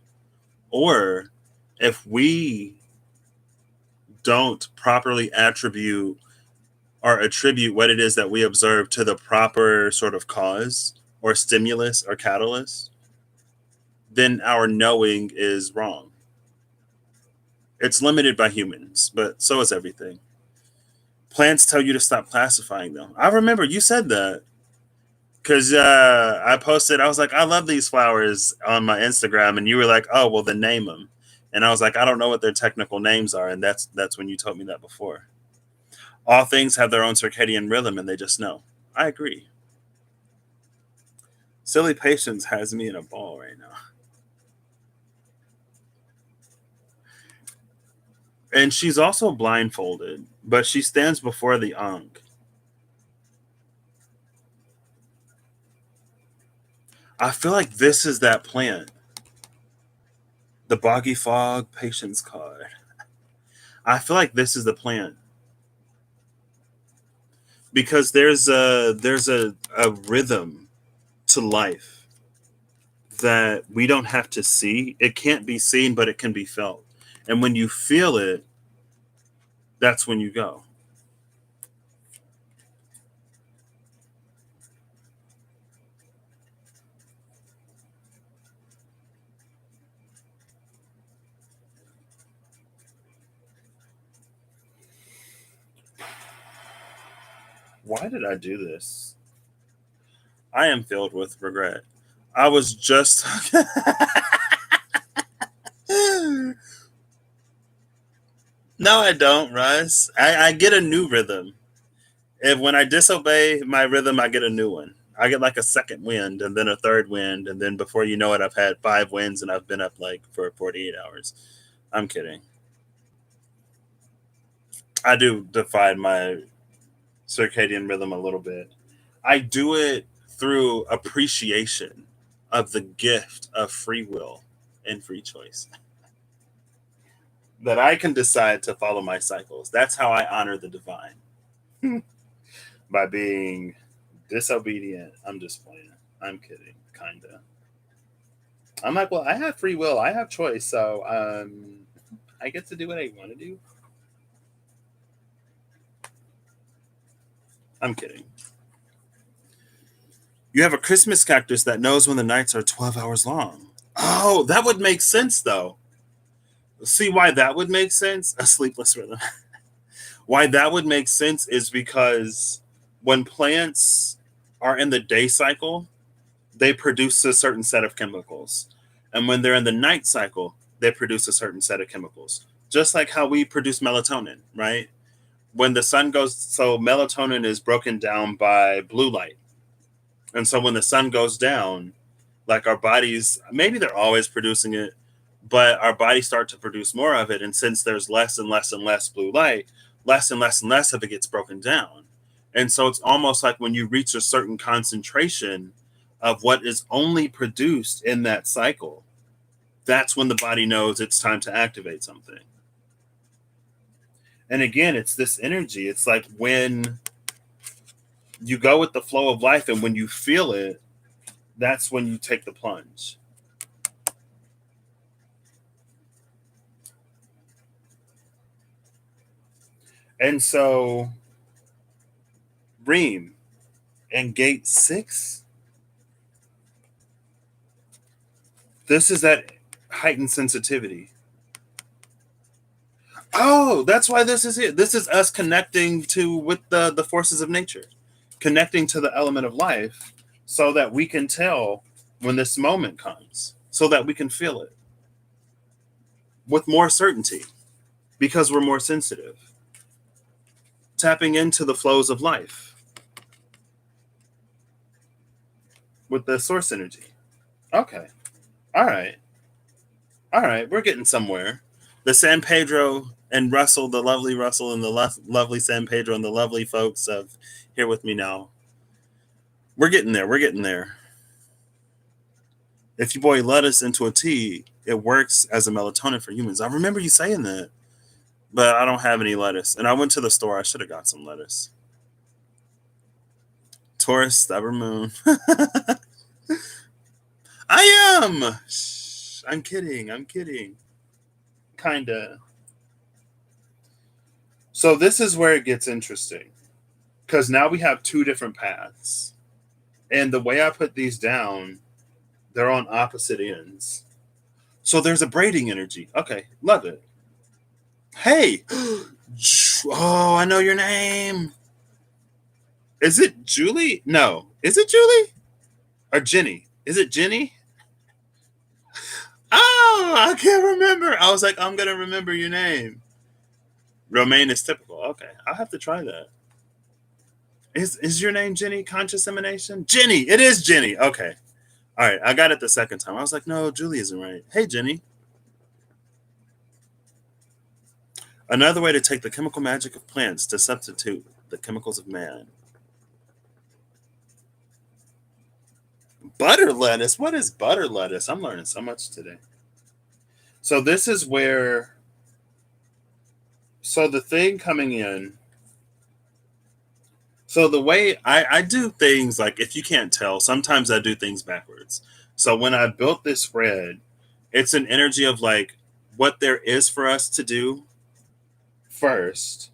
or if we don't properly attribute or attribute what it is that we observe to the proper sort of cause or stimulus or catalyst, then our knowing is wrong. It's limited by humans, but so is everything. Plants tell you to stop classifying them. I remember you said that because I posted, I was like, I love these flowers on my Instagram, and you were like, oh, well, then name them. And I was like, I don't know what their technical names are, and that's when you told me that before. All things have their own circadian rhythm, and they just know. I agree. Silly Patience has me in a ball right now. And she's also blindfolded, but she stands before the Ankh. I feel like this is that plant. The Boggy Fog Patience card. I feel like this is the plant. Because there's a rhythm to life that we don't have to see. It can't be seen, but it can be felt. And when you feel it, that's when you go. Why did I do this? I am filled with regret. I was just No, I don't, Russ. I get a new rhythm. If when I disobey my rhythm, I get a new one. I get like a second wind and then a third wind, and then before you know it, I've had 5 winds and I've been up like for 48 hours. I'm kidding. I do defy my circadian rhythm a little bit. I do it through appreciation of the gift of free will and free choice. That I can decide to follow my cycles. That's how I honor the divine. By being disobedient. I'm just playing. I'm kidding, kinda. I'm like, well, I have free will, I have choice, so I get to do what I want to do. I'm kidding. You have a Christmas cactus that knows when the nights are 12 hours long. Oh, that would make sense though. See why that would make sense? A sleepless rhythm. Why that would make sense is because when plants are in the day cycle, they produce a certain set of chemicals. And when they're in the night cycle, they produce a certain set of chemicals. Just like how we produce melatonin, right? When the sun goes, so melatonin is broken down by blue light. And so when the sun goes down, like our bodies, maybe they're always producing it, but our bodies start to produce more of it. And since there's less and less and less blue light, less and less and less of it gets broken down. And so it's almost like when you reach a certain concentration of what is only produced in that cycle, that's when the body knows it's time to activate something. And again, it's this energy. It's like when you go with the flow of life and when you feel it, that's when you take the plunge. And so, Reem and gate 6, this is that heightened sensitivity. Oh, that's why this is it. This is us connecting to with the forces of nature, connecting to the element of life, so that we can tell when this moment comes, so that we can feel it with more certainty, because we're more sensitive, tapping into the flows of life with the source energy. Okay, all right, all right, we're getting somewhere. The San Pedro and Russell, the lovely Russell, and the lovely San Pedro, and the lovely folks of Here With Me Now. We're getting there. We're getting there. If you boil lettuce into a tea, it works as a melatonin for humans. I remember you saying that, but I don't have any lettuce. And I went to the store. I should have got some lettuce. Taurus, stubborn moon. I am. Shh, I'm kidding. I'm kidding. Kinda. So this is where it gets interesting. because now we have two different paths. And the way I put these down, they're on opposite ends. So there's a braiding energy. Okay, love it. Hey, oh, I know your name. Is it Julie? No. Is it Julie? Or Jenny? Is it Jenny? Oh, I can't remember. I was like, I'm going to remember your name. Romaine is typical. Okay, I'll have to try that. Is your name Jenny? Conscious emanation? Jenny! It is Jenny. Okay. All right, I got it the second time. I was like, no, Julie isn't right. Hey, Jenny. Another way to take the chemical magic of plants to substitute the chemicals of man. Butter lettuce? What is butter lettuce? I'm learning so much today. So this is where, so the thing coming in, so the way I do things, like if you can't tell, sometimes I do things backwards. So when I built this spread, it's an energy of like what there is for us to do first,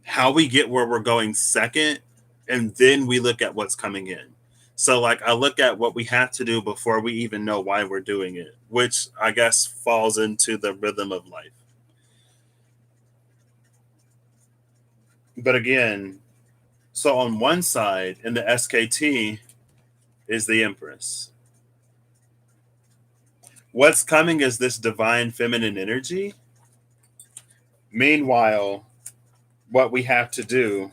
how we get where we're going second, and then we look at what's coming in. So like I look at what we have to do before we even know why we're doing it, which I guess falls into the rhythm of life. But again, so on one side in the SKT is the Empress. What's coming is this divine feminine energy. Meanwhile, what we have to do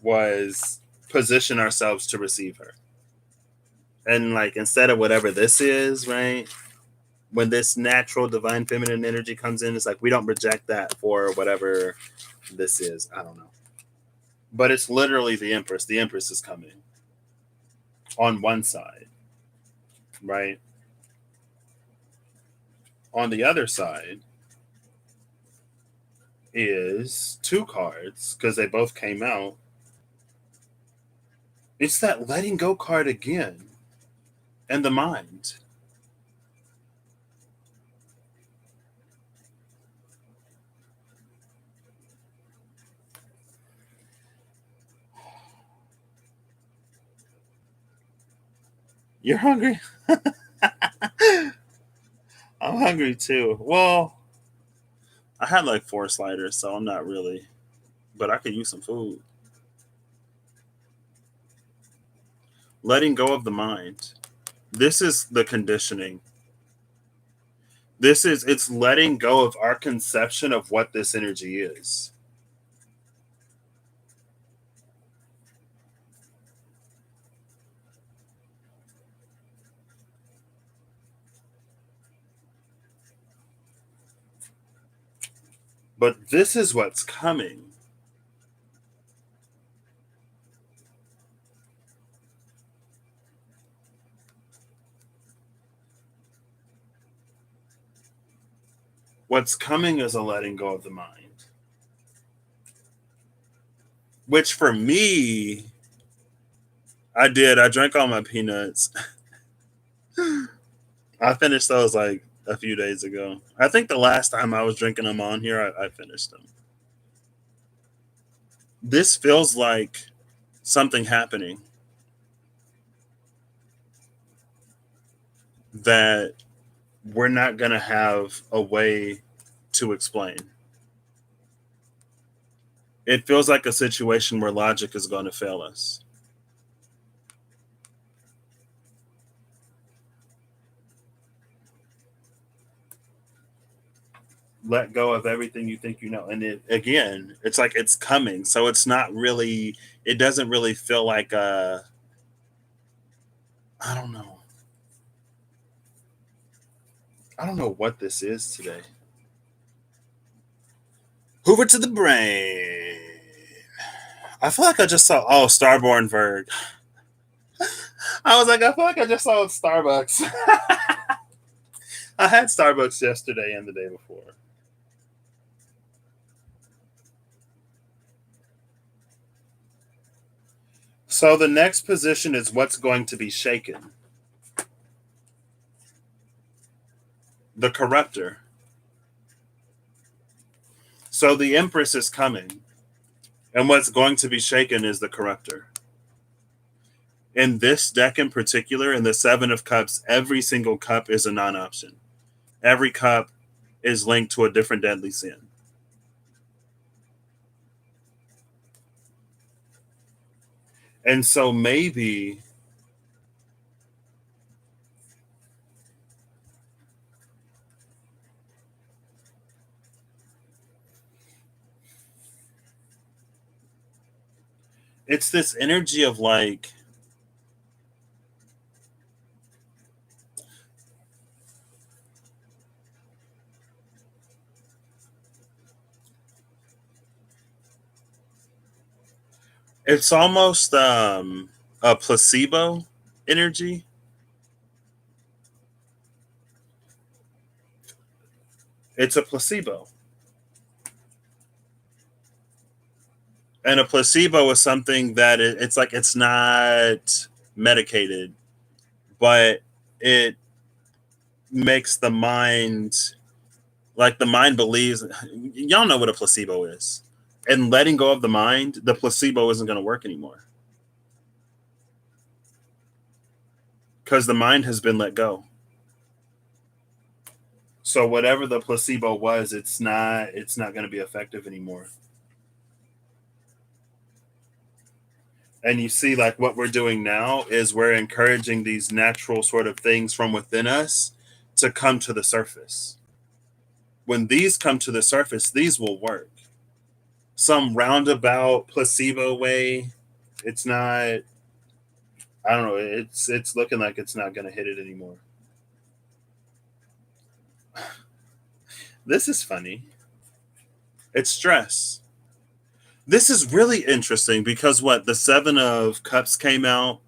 was position ourselves to receive her. And like instead of whatever this is, right? When this natural divine feminine energy comes in, it's like we don't reject that for whatever this is. I don't know. But it's literally the Empress. The Empress is coming on one side, right? On the other side is two cards because they both came out. It's that letting go card again and the mind. You're hungry? I'm hungry too. Well, I had like 4 sliders, so I'm not really, but I could use some food. Letting go of the mind. This is the conditioning. It's letting go of our conception of what this energy is. But this is what's coming. What's coming is a letting go of the mind. Which for me, I did. I drank all my peanuts. I finished those like a few days ago. I think the last time I was drinking them on here, I finished them. This feels like something happening that we're not going to have a way to explain. It feels like a situation where logic is going to fail us. Let go of everything you think you know. And again, it's like it's coming. So it's not really, it doesn't really feel like I don't know. I don't know what this is today. Hoover to the brain. I feel like I just saw, Starborn Verg. I was like, I feel like I just saw Starbucks. I had Starbucks yesterday and the day before. So the next position is what's going to be shaken. The corruptor. So the Empress is coming. And what's going to be shaken is the corruptor. In this deck in particular, in the Seven of Cups, every single cup is a non-option. Every cup is linked to a different deadly sin. And so maybe it's this energy of like, it's almost a placebo energy. It's a placebo. And a placebo is something that it's like it's not medicated, but it makes the mind, like the mind believes. Y'all know what a placebo is. And letting go of the mind, the placebo isn't going to work anymore because the mind has been let go. So whatever the placebo was, it's not going to be effective anymore. And you see, like what we're doing now is we're encouraging these natural sort of things from within us to come to the surface. When these come to the surface, these will work. Some roundabout placebo way, it's not. I don't know. It's looking like it's not going to hit it anymore. This is funny. It's stress. This is really interesting because what the Seven of Cups came out,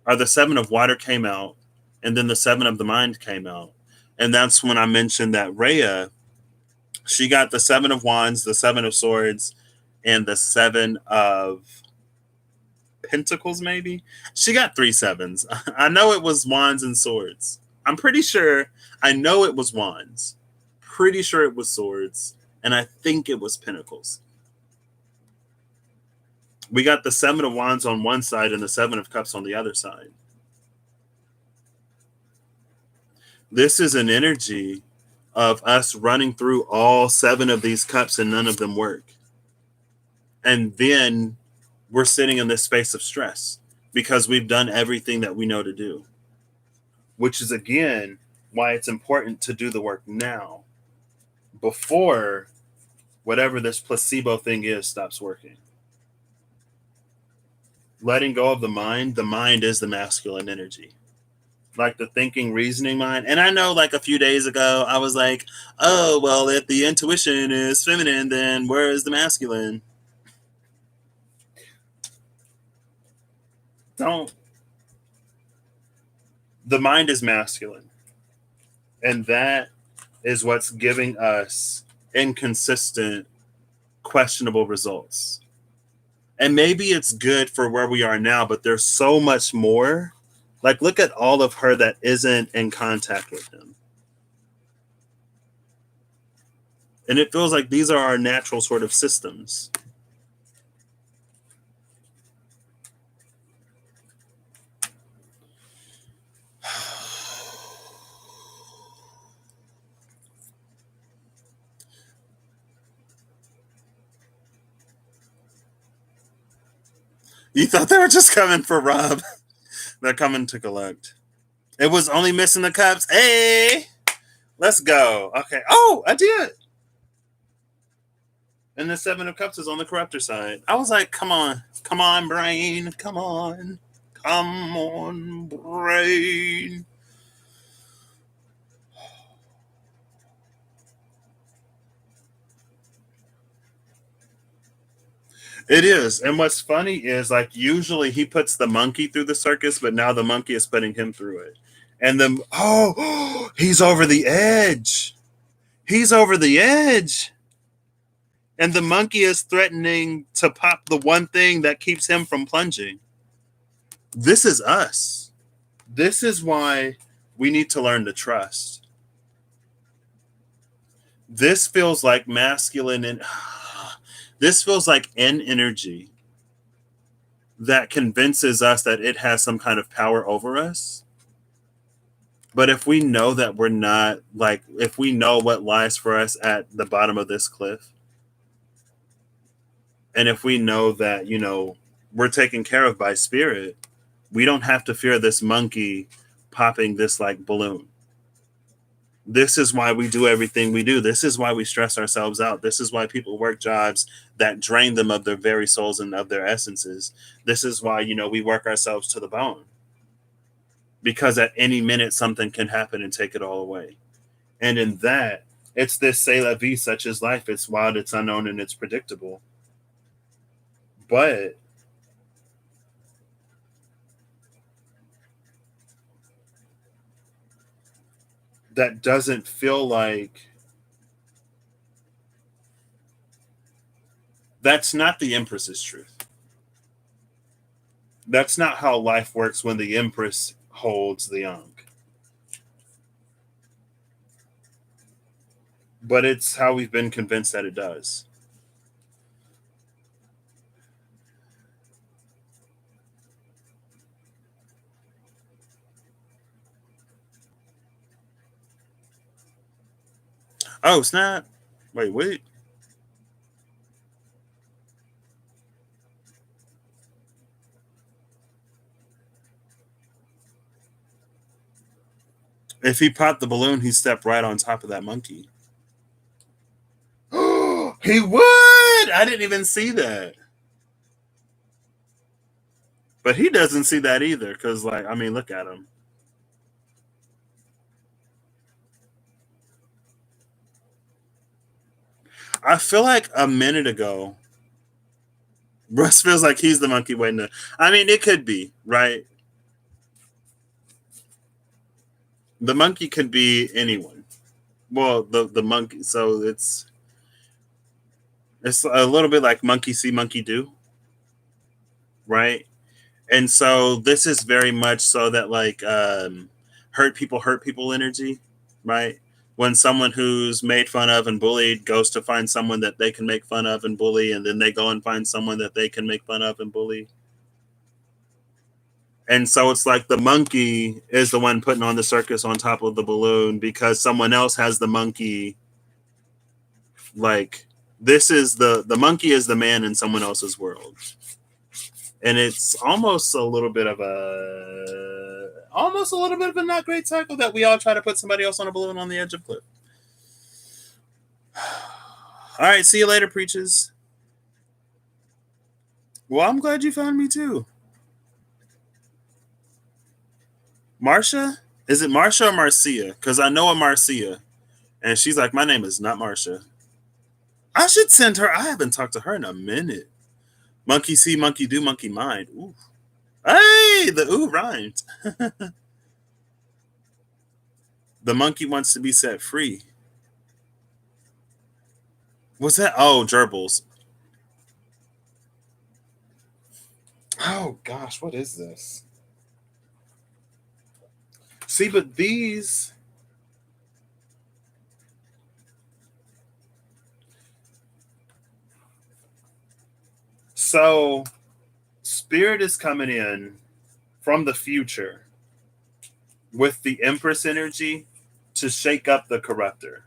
or the Seven of Water came out, and then the Seven of the Mind came out, and that's when I mentioned that Rhea, she got the Seven of Wands, the Seven of Swords, and the Seven of Pentacles. Maybe she got three sevens. I know it was Wands and Swords. I'm pretty sure. I know it was Wands. Pretty sure it was Swords, and I think it was Pentacles. We got the Seven of Wands on one side and the Seven of Cups on the other side. This is an energy of us running through all seven of these cups and none of them work. And then we're sitting in this space of stress because we've done everything that we know to do, which is, again, why it's important to do the work now before whatever this placebo thing is stops working. Letting go of the mind is the masculine energy. Like the thinking, reasoning mind. And I know like a few days ago, I was like, oh, well, if the intuition is feminine, then where is the masculine? Don't. The mind is masculine. And that is what's giving us inconsistent, questionable results. And maybe it's good for where we are now, but there's so much more. Like, look at all of her that isn't in contact with him. And it feels like these are our natural sort of systems. You thought they were just coming for Rob. They're coming to collect. It was only missing the cups. Hey, let's go. Okay. Oh, I did. And the Seven of Cups is on the corruptor side. I was like, come on. Come on, brain. Come on. Come on, brain. It is. And what's funny is like usually he puts the monkey through the circus, but now the monkey is putting him through it. And then, oh, he's over the edge. He's over the edge. And the monkey is threatening to pop the one thing that keeps him from plunging. This is us. This is why we need to learn to trust. This feels like masculine and This feels like an energy that convinces us that it has some kind of power over us. But if we know that we're not, like, if we know what lies for us at the bottom of this cliff, and if we know that, we're taken care of by spirit, we don't have to fear this monkey popping this like balloon. This is why we do everything we do. This is why we stress ourselves out. This is why people work jobs that drain them of their very souls and of their essences. This is why, we work ourselves to the bone. Because at any minute, something can happen and take it all away. And in that, it's this c'est la vie, such as life. It's wild, it's unknown, and it's predictable. But that doesn't feel like, that's not the Empress's truth. That's not how life works when the Empress holds the Ankh. But it's how we've been convinced that it does. Oh, snap. Wait. If he popped the balloon, he stepped right on top of that monkey. He would! I didn't even see that. But he doesn't see that either, because, look at him. I feel like a minute ago, Russ feels like he's the monkey waiting to. It could be, right? The monkey could be anyone. Well, the monkey, so it's a little bit like monkey see, monkey do, right? And so this is very much so that, like, hurt people energy, right? When someone who's made fun of and bullied goes to find someone that they can make fun of and bully, and then they go and find someone that they can make fun of and bully. And so it's like the monkey is the one putting on the circus on top of the balloon because someone else has the monkey. Like, this is the monkey is the man in someone else's world. And it's almost a little bit of a not great cycle that we all try to put somebody else on a balloon on the edge of a cliff. All right, see you later, preachers. Well, I'm glad you found me too. Marcia? Is it Marcia or Marcia? Because I know a Marcia. And she's like, my name is not Marcia. I should send her. I haven't talked to her in a minute. Monkey see, monkey do, monkey mind. Ooh. Hey, the ooh rhymed. The monkey wants to be set free. What's that? Oh, gerbils. Oh, gosh, what is this? See, but these... So, Spirit is coming in from the future with the Empress energy to shake up the corruptor.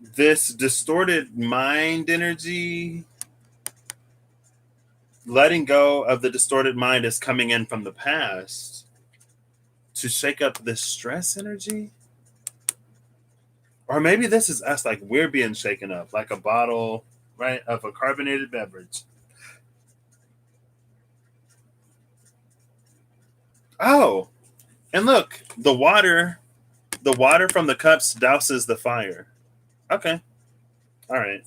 This distorted mind energy, letting go of the distorted mind, is coming in from the past to shake up this stress energy. Or maybe this is us, like we're being shaken up, like a bottle, right, of a carbonated beverage. Oh, and look, the water from the cups douses the fire. Okay. All right.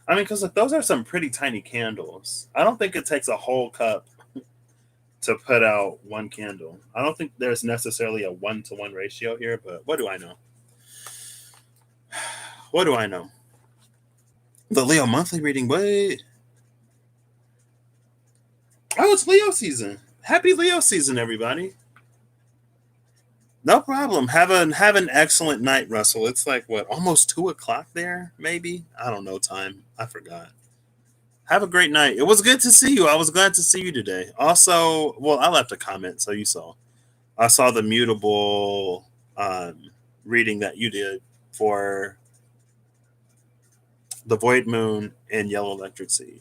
Because those are some pretty tiny candles. I don't think it takes a whole cup to put out one candle. I don't think there's necessarily a 1-to-1 ratio here, but what do I know? What do I know? The Leo monthly reading, wait. Oh, it's Leo season. Happy Leo season, everybody. No problem. Have an excellent night, Russell. It's like what, almost 2 o'clock there? Maybe I don't know time. I forgot. Have a great night. It was good to see you. I was glad to see you today. Also, well, I left a comment, so you saw. I saw the mutable reading that you did for the Void Moon and Yellow Electric Seed.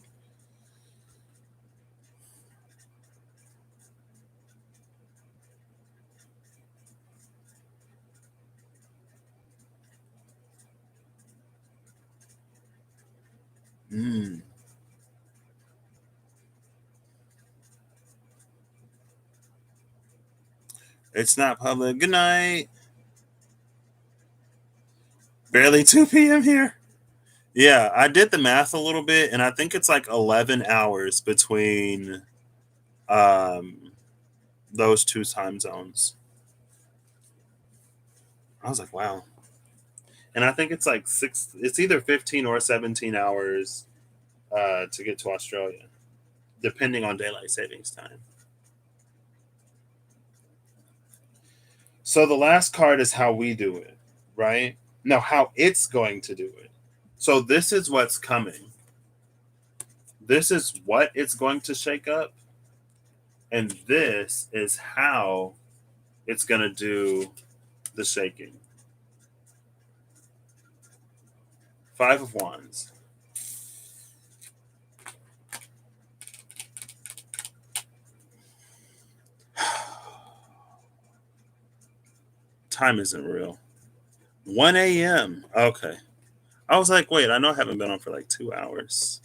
Mm, it's not public. Good night. Barely 2 p.m. here. Yeah, I did the math a little bit, and I think it's like 11 hours between um, those two time zones. I was like, wow. And I think it's like it's either 15 or 17 hours to get to Australia, depending on daylight savings time. So the last card is how we do it, right? No, how it's going to do it. So this is what's coming. This is what it's going to shake up. And this is how it's going to do the shaking. Five of Wands. Time isn't real. 1 a.m. Okay. I was like, wait, I know I haven't been on for like 2 hours.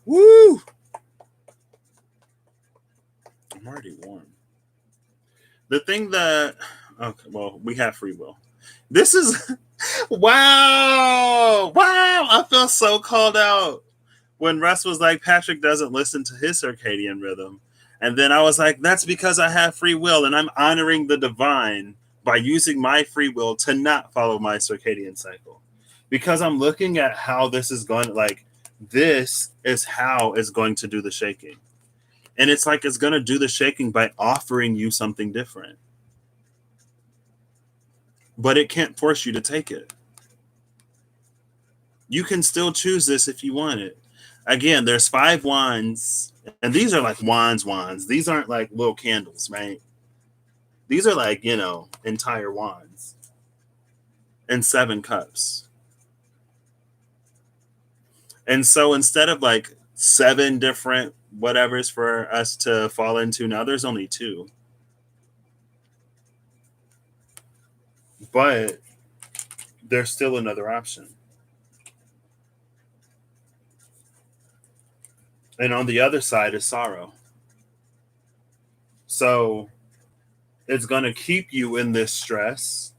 Woo! I'm already warm. The thing that, okay, well, we have free will. This is, wow! Wow! I feel so called out when Russ was like, Patrick doesn't listen to his circadian rhythm. And then I was like, that's because I have free will and I'm honoring the divine by using my free will to not follow my circadian cycle. Because I'm looking at how this is going, like, this is how it's going to do the shaking. And it's like it's going to do the shaking by offering you something different. But it can't force you to take it. You can still choose this if you want it. Again, there's 5 wands, and these are like wands. These aren't like little candles, right? These are like, entire wands. And 7 cups. And so instead of like 7 different whatevers for us to fall into, now there's only 2. But there's still another option. And on the other side is sorrow. So it's going to keep you in this stress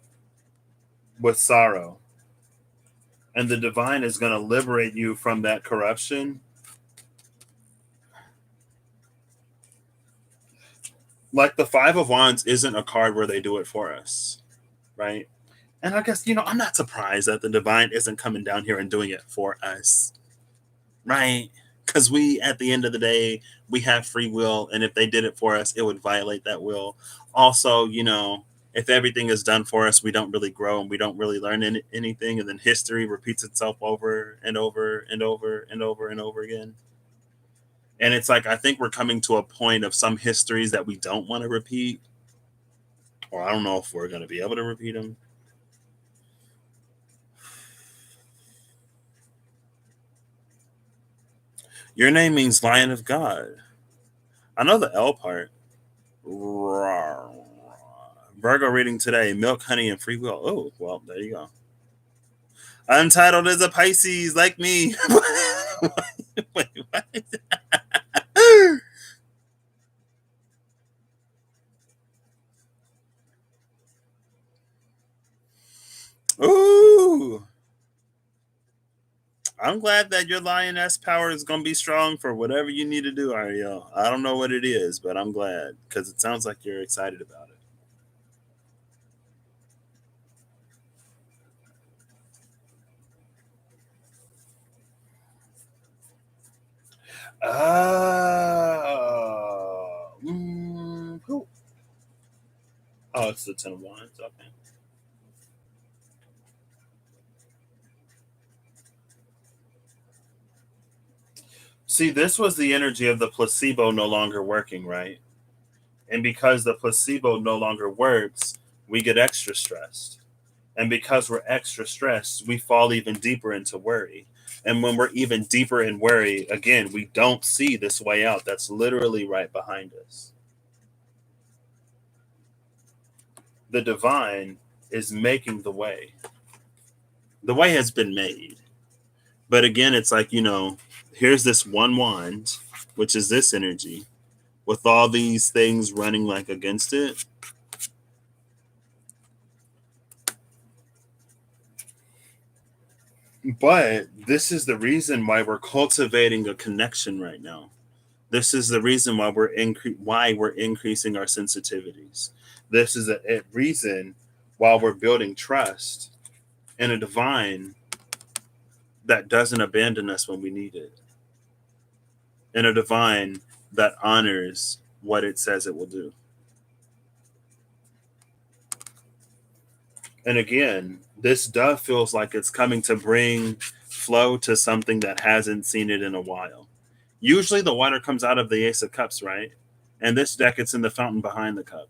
with sorrow. And the divine is going to liberate you from that corruption. Like the 5 of Wands isn't a card where they do it for us, right? And I guess, I'm not surprised that the divine isn't coming down here and doing it for us, right? Because we, at the end of the day, we have free will. And if they did it for us, it would violate that will. Also, if everything is done for us, we don't really grow and we don't really learn anything. And then history repeats itself over and over and over and over and over again. And it's like, I think we're coming to a point of some histories that we don't want to repeat. Or I don't know if we're going to be able to repeat them. Your name means Lion of God. I know the L part. Virgo reading today, milk, honey, and free will. Oh, well, there you go. Untitled is a Pisces like me. Wait, what? Ooh. I'm glad that your lioness power is going to be strong for whatever you need to do, Ariel. I don't know what it is, but I'm glad because it sounds like you're excited about it. Who? Oh, it's the Ten of Wands. Okay. See, this was the energy of the placebo no longer working, right? And because the placebo no longer works, we get extra stressed. And because we're extra stressed, we fall even deeper into worry. And when we're even deeper in worry, again, we don't see this way out that's literally right behind us. The divine is making the way. The way has been made. But again, it's like, here's this one wand, which is this energy, with all these things running like against it. But this is the reason why we're cultivating a connection right now. This is the reason why we're increasing our sensitivities. This is a reason why we're building trust in a divine that doesn't abandon us when we need it, in a divine that honors what it says it will do. And again, this dove feels like it's coming to bring flow to something that hasn't seen it in a while. Usually the water comes out of the Ace of Cups, right? And this deck, it's in the fountain behind the cup.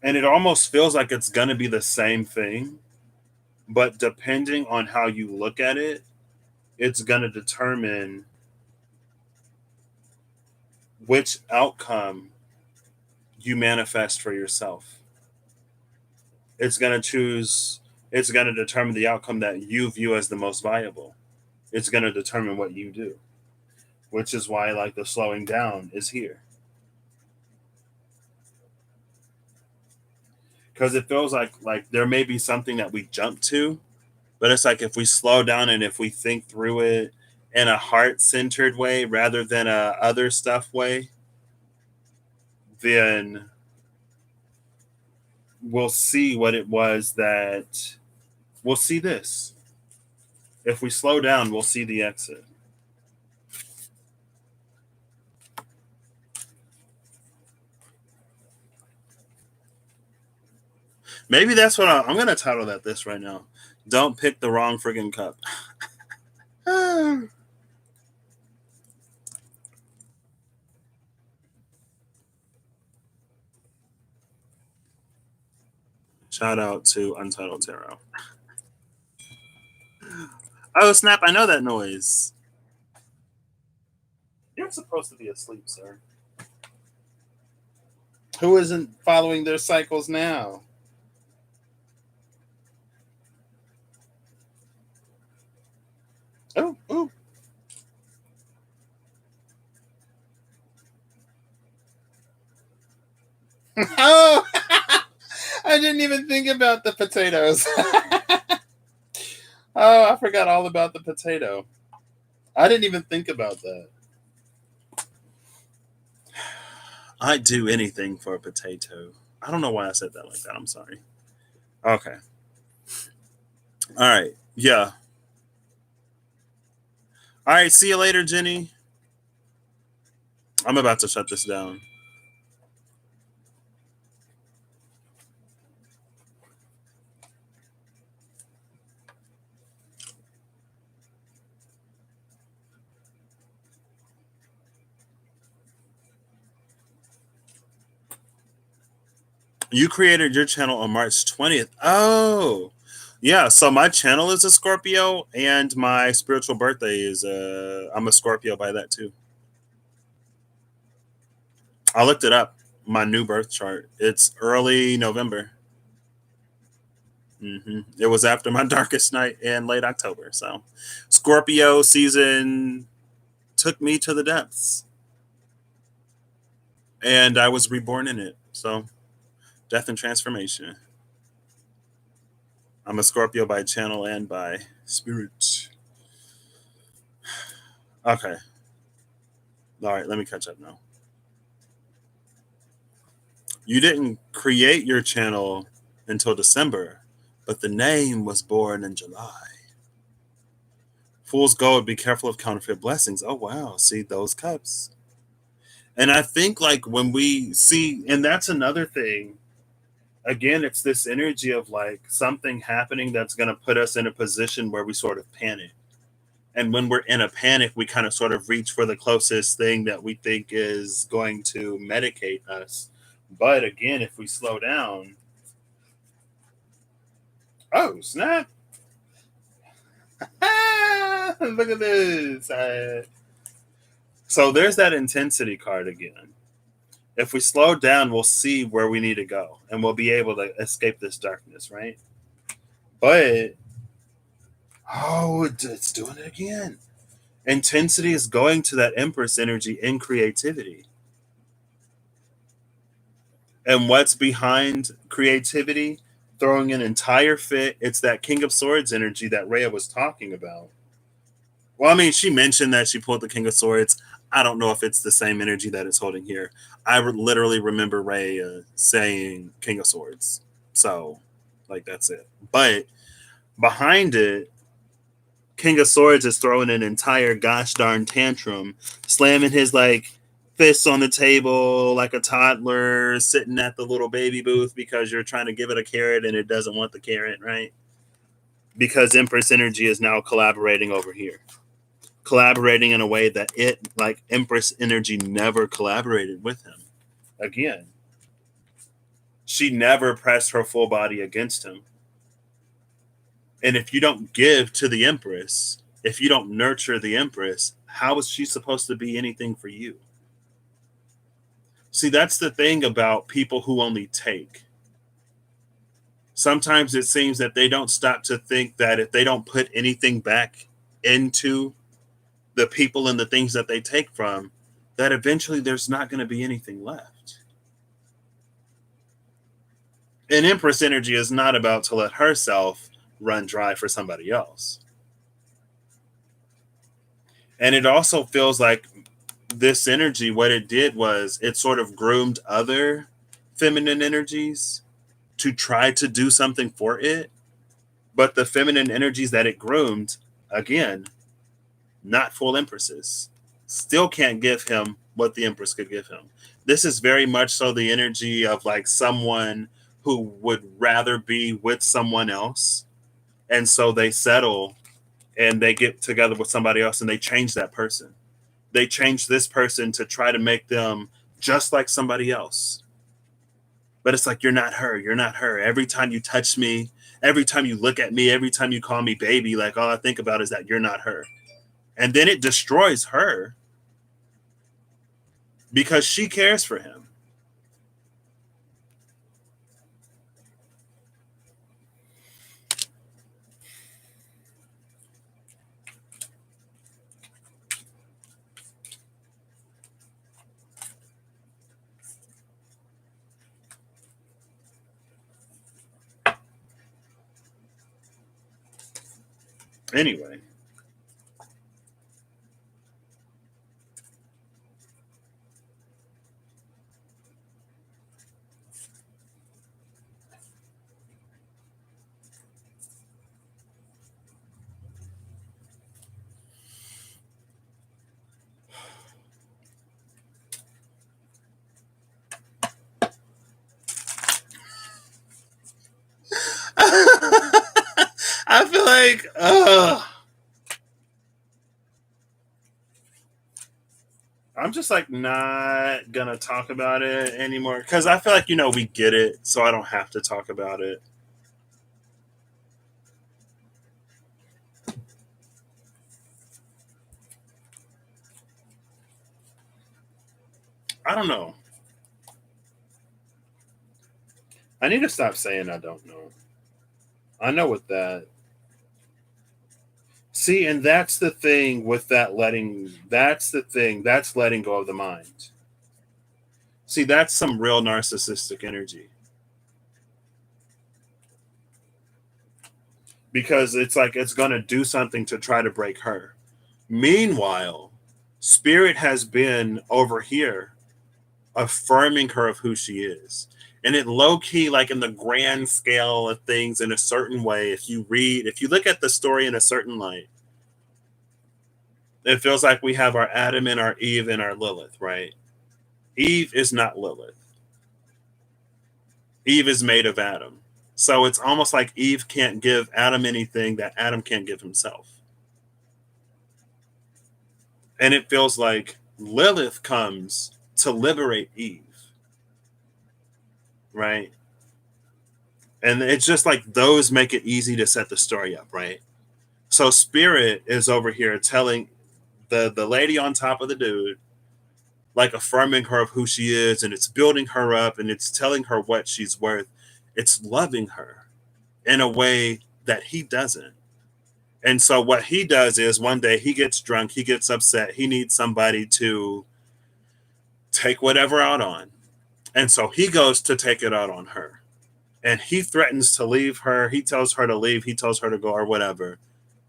And it almost feels like it's going to be the same thing, but depending on how you look at it, it's going to determine which outcome you manifest for yourself. It's going to choose, it's going to determine the outcome that you view as the most viable. It's going to determine what you do, which is why like the slowing down is here. Because it feels like there may be something that we jump to, but it's like if we slow down and if we think through it in a heart-centered way rather than a other stuff way, then we'll see what it was that we'll see this. If we slow down, we'll see the exit. Maybe that's what I'm going to title that this right now. Don't pick the wrong friggin' cup. Shout out to Untitled Tarot. Oh, snap. I know that noise. You're supposed to be asleep, sir. Who isn't following their cycles now? Oh, oh. Oh, I didn't even think about the potatoes. Oh, I forgot all about the potato. I didn't even think about that. I'd do anything for a potato. I don't know why I said that like that. I'm sorry. Okay. All right. Yeah. All right. See you later, Jenny. I'm about to shut this down. You created your channel on March 20th. Oh, yeah. So my channel is a Scorpio, and my spiritual birthday is I'm a Scorpio by that too. I looked it up. My new birth chart. It's early November. It was after my darkest night in late October. So, Scorpio season took me to the depths, and I was reborn in it. So, death and transformation. I'm a Scorpio by channel and by spirit. Okay. All right. Let me catch up now. You didn't create your channel until December, but the name was born in July. Fool's gold, be careful of counterfeit blessings. Oh wow, see those cups. And I think like when we see, and that's another thing, again, it's this energy of like something happening that's going to put us in a position where we sort of panic. And when we're in a panic, we kind of sort of reach for the closest thing that we think is going to medicate us. But again, if we slow down, oh, snap. Ah, look at this. So there's that intensity card again. If we slow down, we'll see where we need to go and we'll be able to escape this darkness, right? But, oh, it's doing it again. Intensity is going to that Empress energy in creativity. And what's behind creativity? Throwing an entire fit. It's that King of Swords energy that Rhea was talking about. Well, I mean, she mentioned that she pulled the King of Swords. I don't know if it's the same energy that it's holding here. I literally remember Rhea saying King of Swords. So, like, that's it. But behind it, King of Swords is throwing an entire gosh darn tantrum, slamming his like fists on the table like a toddler sitting at the little baby booth because you're trying to give it a carrot and it doesn't want the carrot, right? Because Empress Energy is now collaborating over here. Collaborating in a way that it, like Empress Energy, never collaborated with him. Again, she never pressed her full body against him. And if you don't give to the Empress, if you don't nurture the Empress, how is she supposed to be anything for you? See, that's the thing about people who only take. Sometimes it seems that they don't stop to think that if they don't put anything back into the people and the things that they take from, that eventually there's not going to be anything left. And Empress Energy is not about to let herself run dry for somebody else. And it also feels like this energy, what it did was it sort of groomed other feminine energies to try to do something for it. But the feminine energies that it groomed, again, not full empresses, still can't give him what the empress could give him. This is very much so the energy of like someone who would rather be with someone else. And so they settle and they get together with somebody else and they change that person. They change this person to try to make them just like somebody else. But it's like, you're not her. You're not her. Every time you touch me, every time you look at me, every time you call me baby, like all I think about is that you're not her. And then it destroys her because she cares for him. Anyway. I feel like, I'm just like not gonna talk about it anymore because I feel like we get it, so I don't have to talk about it. I don't know. I need to stop saying I don't know. I know what that. See, and that's the thing with that letting. That's the thing. That's letting go of the mind. See, that's some real narcissistic energy because it's like it's gonna do something to try to break her. Meanwhile, Spirit has been over here affirming her of who she is. And it low key, like in the grand scale of things, in a certain way, if you look at the story in a certain light, it feels like we have our Adam and our Eve and our Lilith, right? Eve is not Lilith. Eve is made of Adam. So it's almost like Eve can't give Adam anything that Adam can't give himself. And it feels like Lilith comes to liberate Eve, right? And it's just like those make it easy to set the story up, right? So Spirit is over here telling the lady on top of the dude, like affirming her of who she is, and it's building her up, and it's telling her what she's worth. It's loving her in a way that he doesn't. And so what he does is one day he gets drunk, he gets upset, he needs somebody to take whatever out on. And so he goes to take it out on her. And he threatens to leave her. He tells her to leave. He tells her to go or whatever,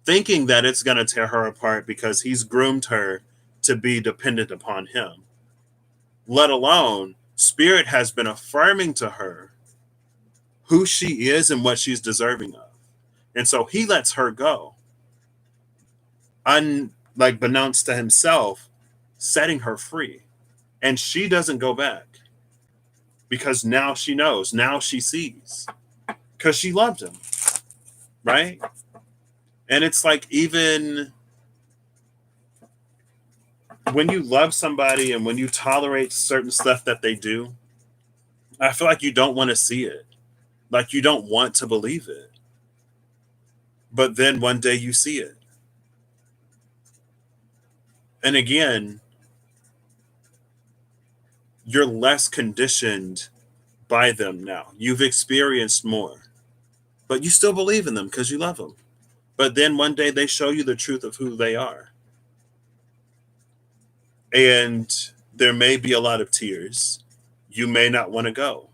thinking that it's going to tear her apart because he's groomed her to be dependent upon him. Let alone, Spirit has been affirming to her who she is and what she's deserving of. And so he lets her go, like beknownst to himself, setting her free. And she doesn't go back because now she knows, now she sees, because she loved him, right? And it's like, even when you love somebody and when you tolerate certain stuff that they do, I feel like you don't want to see it. Like you don't want to believe it. But then one day you see it. And again, you're less conditioned by them now. You've experienced more. But you still believe in them because you love them. But then one day they show you the truth of who they are. And there may be a lot of tears. You may not want to go.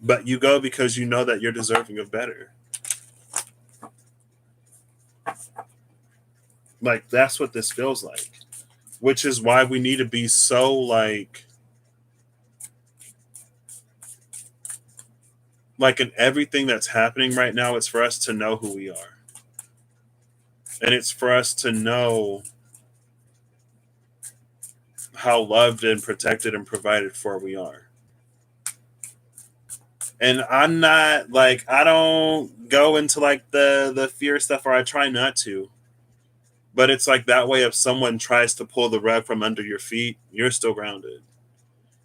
But you go because you know that you're deserving of better. Like, that's what this feels like. Which is why we need to be so, like in everything that's happening right now, it's for us to know who we are. And it's for us to know how loved and protected and provided for we are. And I'm not, like, I don't go into, like, the fear stuff, or I try not to. But it's like that way, if someone tries to pull the rug from under your feet, you're still grounded.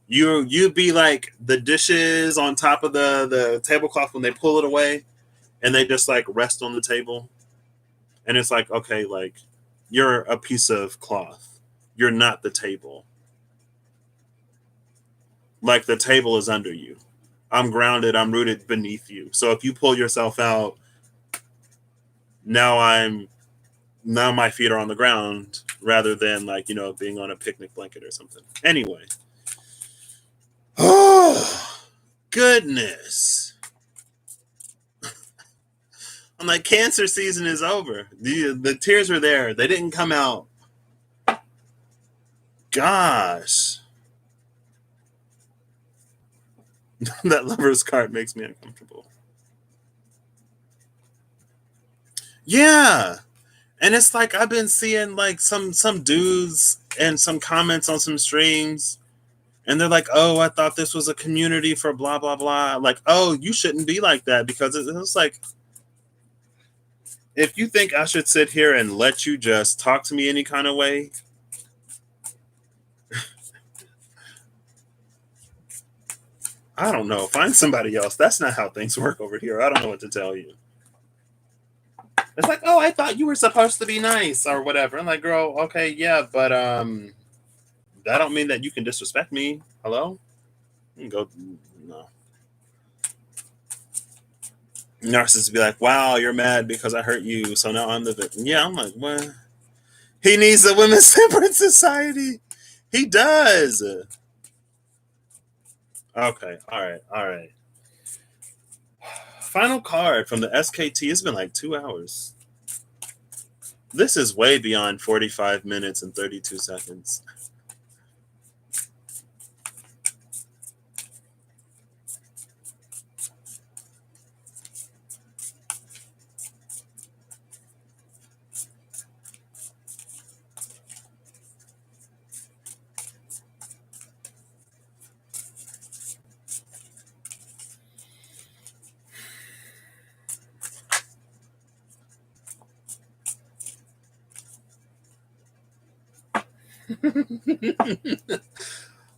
You be like the dishes on top of the tablecloth when they pull it away and they just like rest on the table. And it's like, okay, like you're a piece of cloth. You're not the table. Like the table is under you. I'm grounded. I'm rooted beneath you. So if you pull yourself out, now my feet are on the ground rather than like, being on a picnic blanket or something. Anyway. Oh, goodness. I'm like, cancer season is over. The tears were there. They didn't come out. Gosh. That lover's card makes me uncomfortable. Yeah. And it's like I've been seeing like some dudes and some comments on some streams, and they're like, oh, I thought this was a community for blah, blah, blah. Like, oh, you shouldn't be like that, because it's like, if you think I should sit here and let you just talk to me any kind of way, I don't know. Find somebody else. That's not how things work over here. I don't know what to tell you. It's like, oh, I thought you were supposed to be nice or whatever. I'm like, girl, okay, yeah, but that don't mean that you can disrespect me. Hello? You can go, no. Narcissists be like, wow, you're mad because I hurt you, so now I'm the victim. Yeah, I'm like, what? He needs a women's separate society. He does. Okay, all right. Final card from the SKT. It's been like 2 hours. This is way beyond 45 minutes and 32 seconds.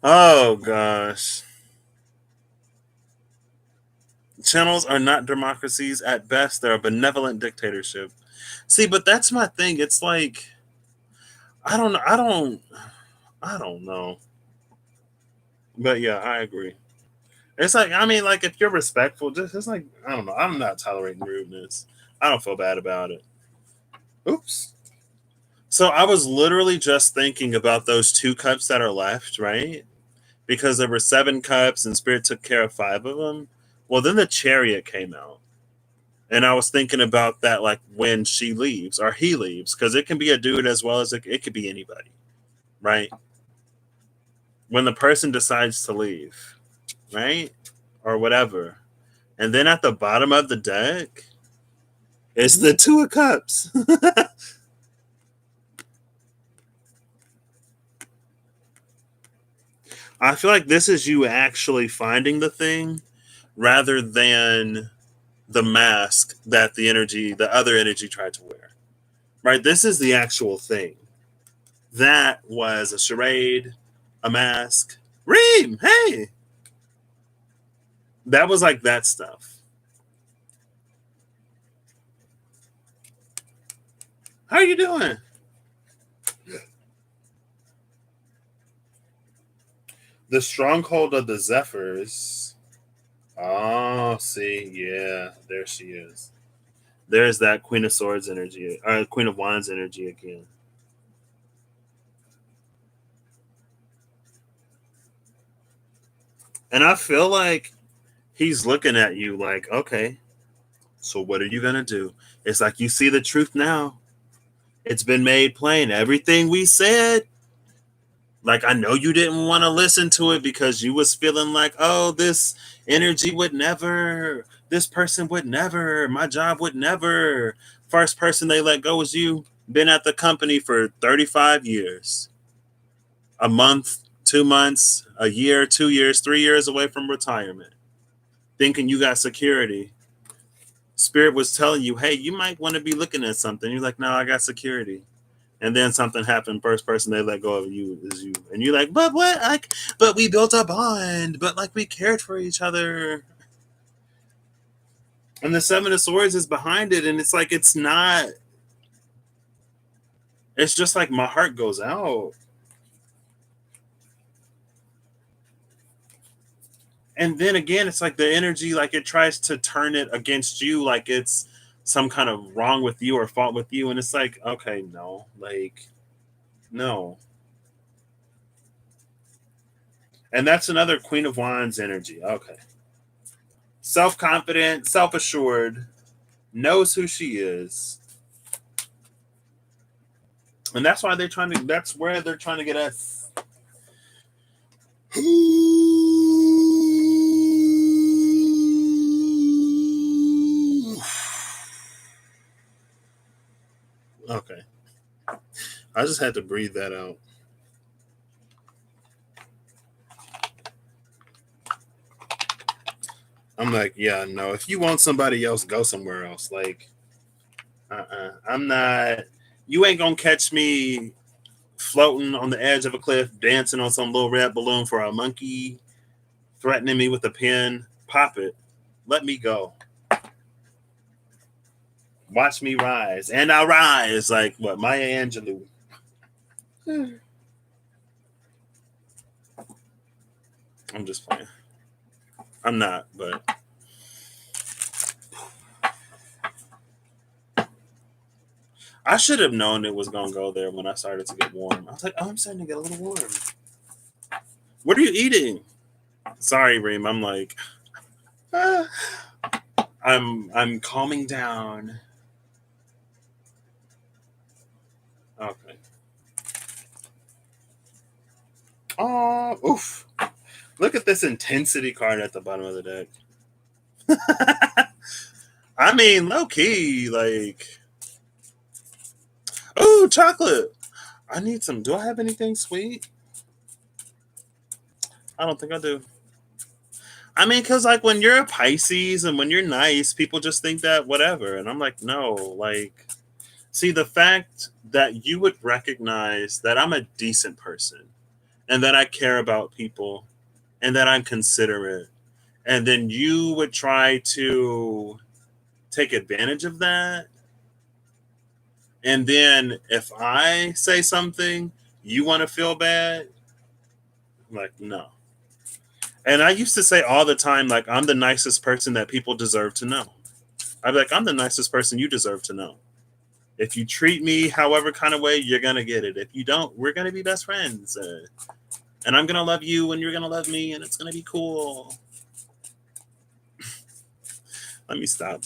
Oh gosh. Channels are not democracies. At best, they're a benevolent dictatorship. See, but that's my thing. It's like I don't know. But yeah, I agree. It's like I mean, like if you're respectful, just it's like I don't know. I'm not tolerating rudeness. I don't feel bad about it. Oops. So I was literally just thinking about those two cups that are left, right? Because there were seven cups and Spirit took care of five of them. Well, then the chariot came out. And I was thinking about that, like when she leaves or he leaves, because it can be a dude as well as it could be anybody, right? When the person decides to leave, right? Or whatever. And then at the bottom of the deck is the Two of Cups. I feel like this is you actually finding the thing rather than the mask that the other energy tried to wear. Right? This is the actual thing. That was a charade, a mask. Reem, hey! That was like that stuff. How are you doing? The stronghold of the Zephyrs. Oh, see, yeah, there she is. There's that Queen of Swords energy, Queen of Wands energy again. And I feel like he's looking at you like, okay, so what are you gonna do? It's like you see the truth now. It's been made plain. Everything we said, like I know you didn't want to listen to it because you was feeling like, oh, this energy would never, this person would never, my job would never. First person they let go was you. Been at the company for 35 years. A month, 2 months, a year, 2 years, 3 years away from retirement. Thinking you got security. Spirit was telling you, hey, you might want to be looking at something. You're like, no, I got security. And then something happened. First person they let go of you is you, and you're like, but what? Like, but we built a bond. But like we cared for each other. And the Seven of Swords is behind it, and it's like it's not. It's just like my heart goes out. And then again, it's like the energy, like it tries to turn it against you, like it's some kind of wrong with you or fault with you, and it's like, okay, no, like no. And that's another Queen of Wands energy. Okay. Self confident, self assured, knows who she is. And that's why they're trying to, that's where they're trying to get us. Okay. I just had to breathe that out. I'm like, yeah, no, if you want somebody else, go somewhere else. Like, I'm not, you ain't gonna catch me floating on the edge of a cliff, dancing on some little red balloon for a monkey, threatening me with a pen. Pop it. Let me go. Watch me rise. And I'll rise like what, Maya Angelou. I'm just playing. I'm not, but I should have known it was gonna go there when I started to get warm. I was like, oh, I'm starting to get a little warm. What are you eating? Sorry, Reem. I'm like, ah. I'm calming down. Okay. Oh, oof. Look at this intensity card at the bottom of the deck. I mean, low key, like, oh, chocolate. I need some. Do I have anything sweet? I don't think I do. I mean, because like when you're a Pisces and when you're nice, people just think that whatever. And I'm like, no, like See, the fact that you would recognize that I'm a decent person and that I care about people and that I'm considerate, and then you would try to take advantage of that. And then if I say something, you want to feel bad? I'm like, no. And I used to say all the time, like, I'm the nicest person that people deserve to know. I'd be like, I'm the nicest person you deserve to know. If you treat me however kind of way, you're going to get it. If you don't, we're going to be best friends. And I'm going to love you and you're going to love me and it's going to be cool. Let me stop.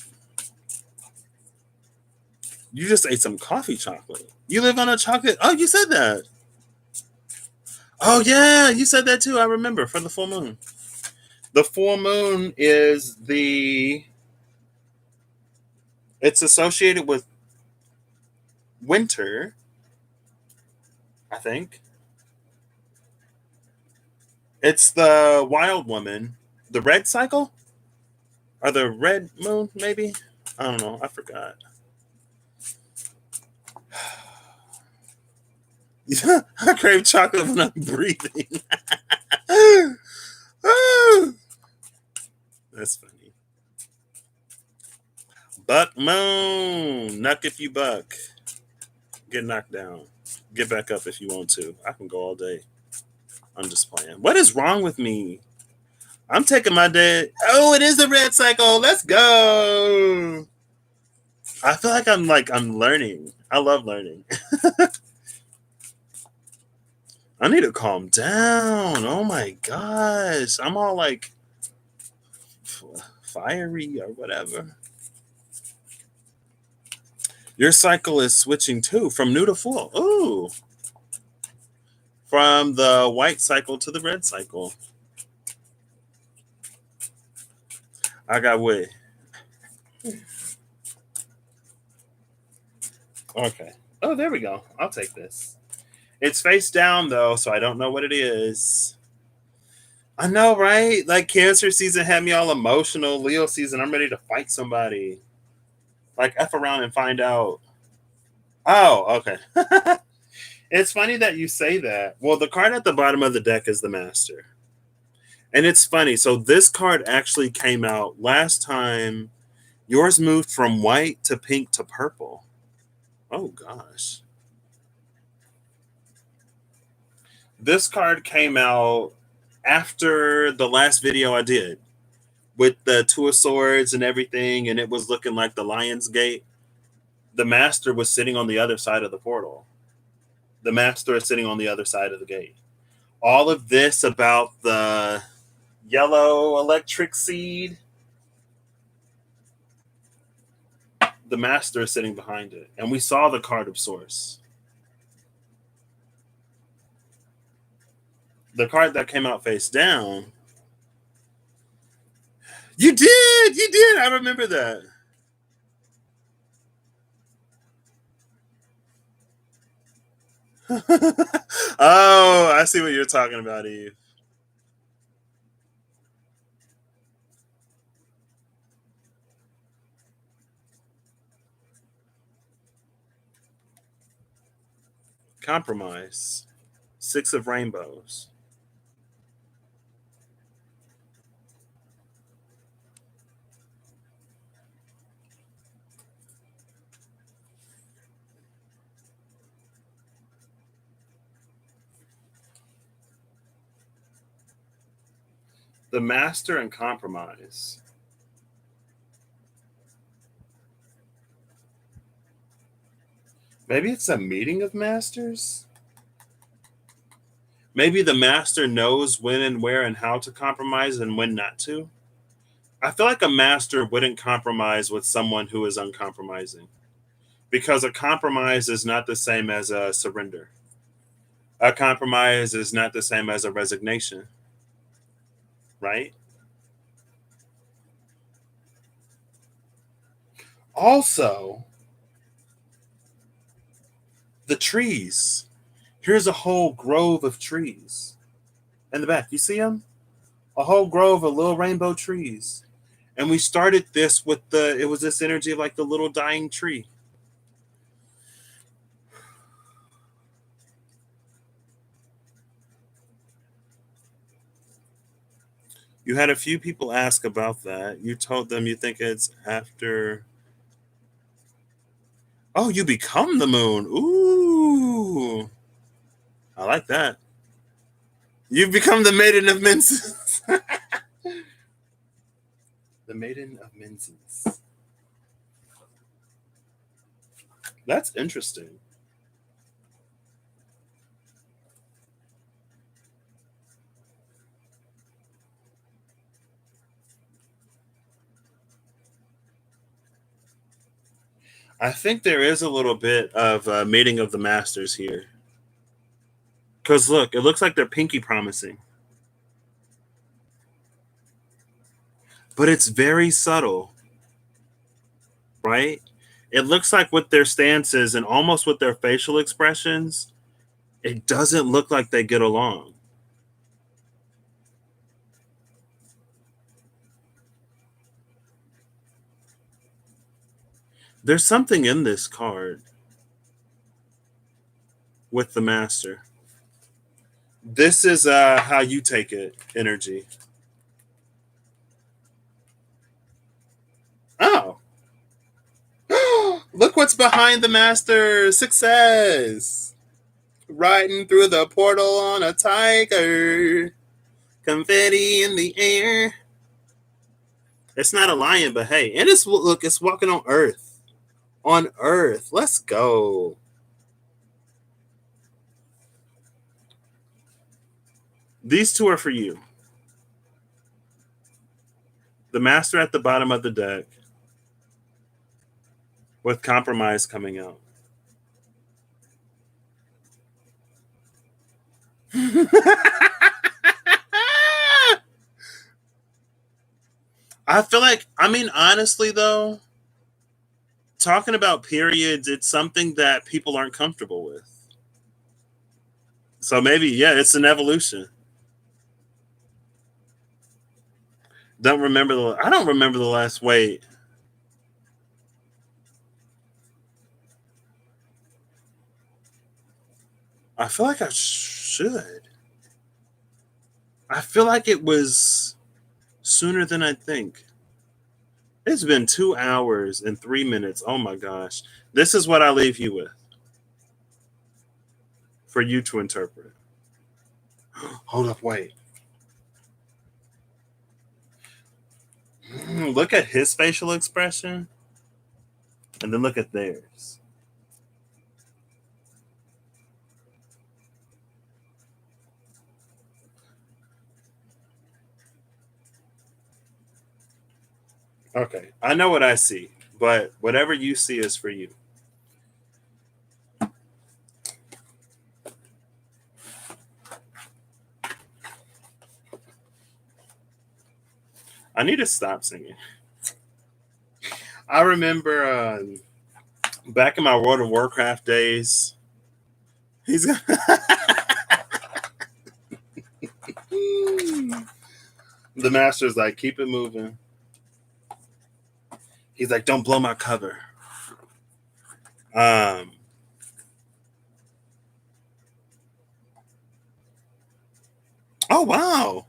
You just ate some coffee chocolate. You live on a chocolate. Oh, you said that. Oh, yeah. You said that too. I remember for the full moon. The full moon is it's associated with winter, I think. It's the wild woman. The red cycle? Or the red moon, maybe? I don't know. I forgot. I crave chocolate when I'm breathing. That's funny. Buck moon. Knuck if you buck. Get knocked down. Get back up if you want to. I can go all day. I'm just playing. What is wrong with me? I'm taking my day. Oh, it is the red cycle. Let's go. I feel like I'm learning. I love learning. I need to calm down. Oh my gosh. I'm all like fiery or whatever. Your cycle is switching too from new to full. Ooh. From the white cycle to the red cycle. I got way. Okay. Oh, there we go. I'll take this. It's face down though, so I don't know what it is. I know, right? Like Cancer season had me all emotional. Leo season, I'm ready to fight somebody. Like F around and find out. Oh, okay. It's funny that you say that. Well, the card at the bottom of the deck is the Master. And it's funny. So this card actually came out last time. Yours moved from white to pink to purple. Oh, gosh. This card came out after the last video I did with the Two of Swords and everything, and it was looking like the Lion's Gate. The Master was sitting on the other side of the portal. The Master is sitting on the other side of the gate. All of this about the yellow electric seed, the Master is sitting behind it. And we saw the card of Source. The card that came out face down. You did! You did! I remember that. Oh, I see what you're talking about, Eve. Compromise. Six of Rainbows. The Master and Compromise. Maybe it's a meeting of masters? Maybe the Master knows when and where and how to compromise and when not to? I feel like a master wouldn't compromise with someone who is uncompromising because a compromise is not the same as a surrender. A compromise is not the same as a resignation, right? Also, the trees. Here's a whole grove of trees in the back. You see them? A whole grove of little rainbow trees. And we started this with it was this energy of like the little dying tree. You had a few people ask about that. You told them you think it's after. Oh, you become the moon. Ooh, I like that. You've become the maiden of Menses. The maiden of Menses. That's interesting. I think there is a little bit of mating of the masters here. Because look, it looks like they're pinky promising. But it's very subtle, right? It looks like with their stances and almost with their facial expressions, it doesn't look like they get along. There's something in this card with the master. This is how you take it, energy. Oh. Look what's behind the master. Success. Riding through the portal on a tiger. Confetti in the air. It's not a lion, but hey, and it's look, it's walking on Earth. On Earth. Let's go. These two are for you. The master at the bottom of the deck with compromise coming out. I feel like, I mean, honestly, though, talking about periods, it's something that people aren't comfortable with. So maybe, yeah, it's an evolution. I don't remember the last wait. I feel like I should. I feel like it was sooner than I think. It's been 2 hours and 3 minutes. Oh my gosh. This is what I leave you with for you to interpret. Hold up, wait. Look at his facial expression and then look at theirs. Okay, I know what I see, but whatever you see is for you. I need to stop singing. I remember back in my World of Warcraft days, he's the master's like, keep it moving. He's like, don't blow my cover. Oh wow.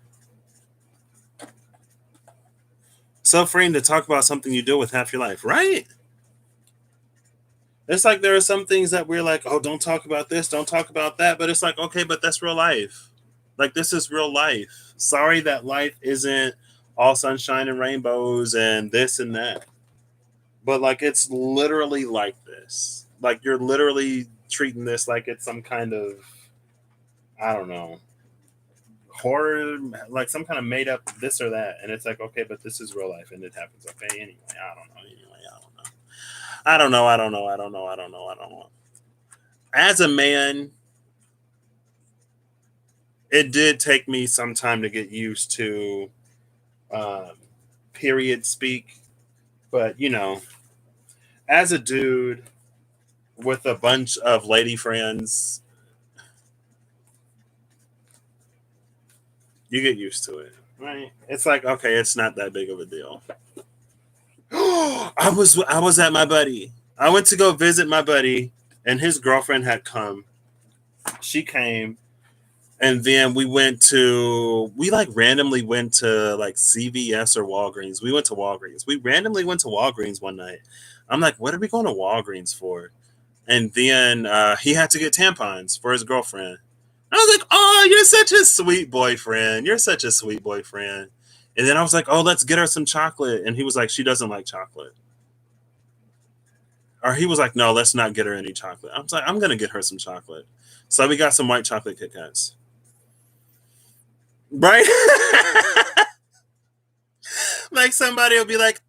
So freeing to talk about something you deal with half your life, right? It's like there are some things that we're like, oh, don't talk about this, don't talk about that. But it's like, okay, but that's real life. Like, this is real life. Sorry that life isn't all sunshine and rainbows and this and that. But like, it's literally like this. Like, you're literally treating this like it's some kind of, I don't know, horror, like some kind of made up this or that. And it's like, okay, but this is real life and it happens. Okay, anyway, I don't know. I don't know. I don't know. I don't know. I don't know. I don't know. As a man, it did take me some time to get used to um, period speak. But, you know, as a dude with a bunch of lady friends, you get used to it, right? It's like, okay, it's not that big of a deal. I was at my buddy. I went to go visit my buddy, and his girlfriend had come. She came, And then we like randomly went to like CVS or Walgreens. We went to Walgreens. We randomly went to Walgreens one night. I'm like, what are we going to Walgreens for? And then he had to get tampons for his girlfriend. I was like, oh, you're such a sweet boyfriend. You're such a sweet boyfriend. And then I was like, oh, let's get her some chocolate. And he was like, she doesn't like chocolate. Or he was like, no, let's not get her any chocolate. I was like, I'm going to get her some chocolate. So we got some white chocolate Kit Kats. Right? Like somebody will be like,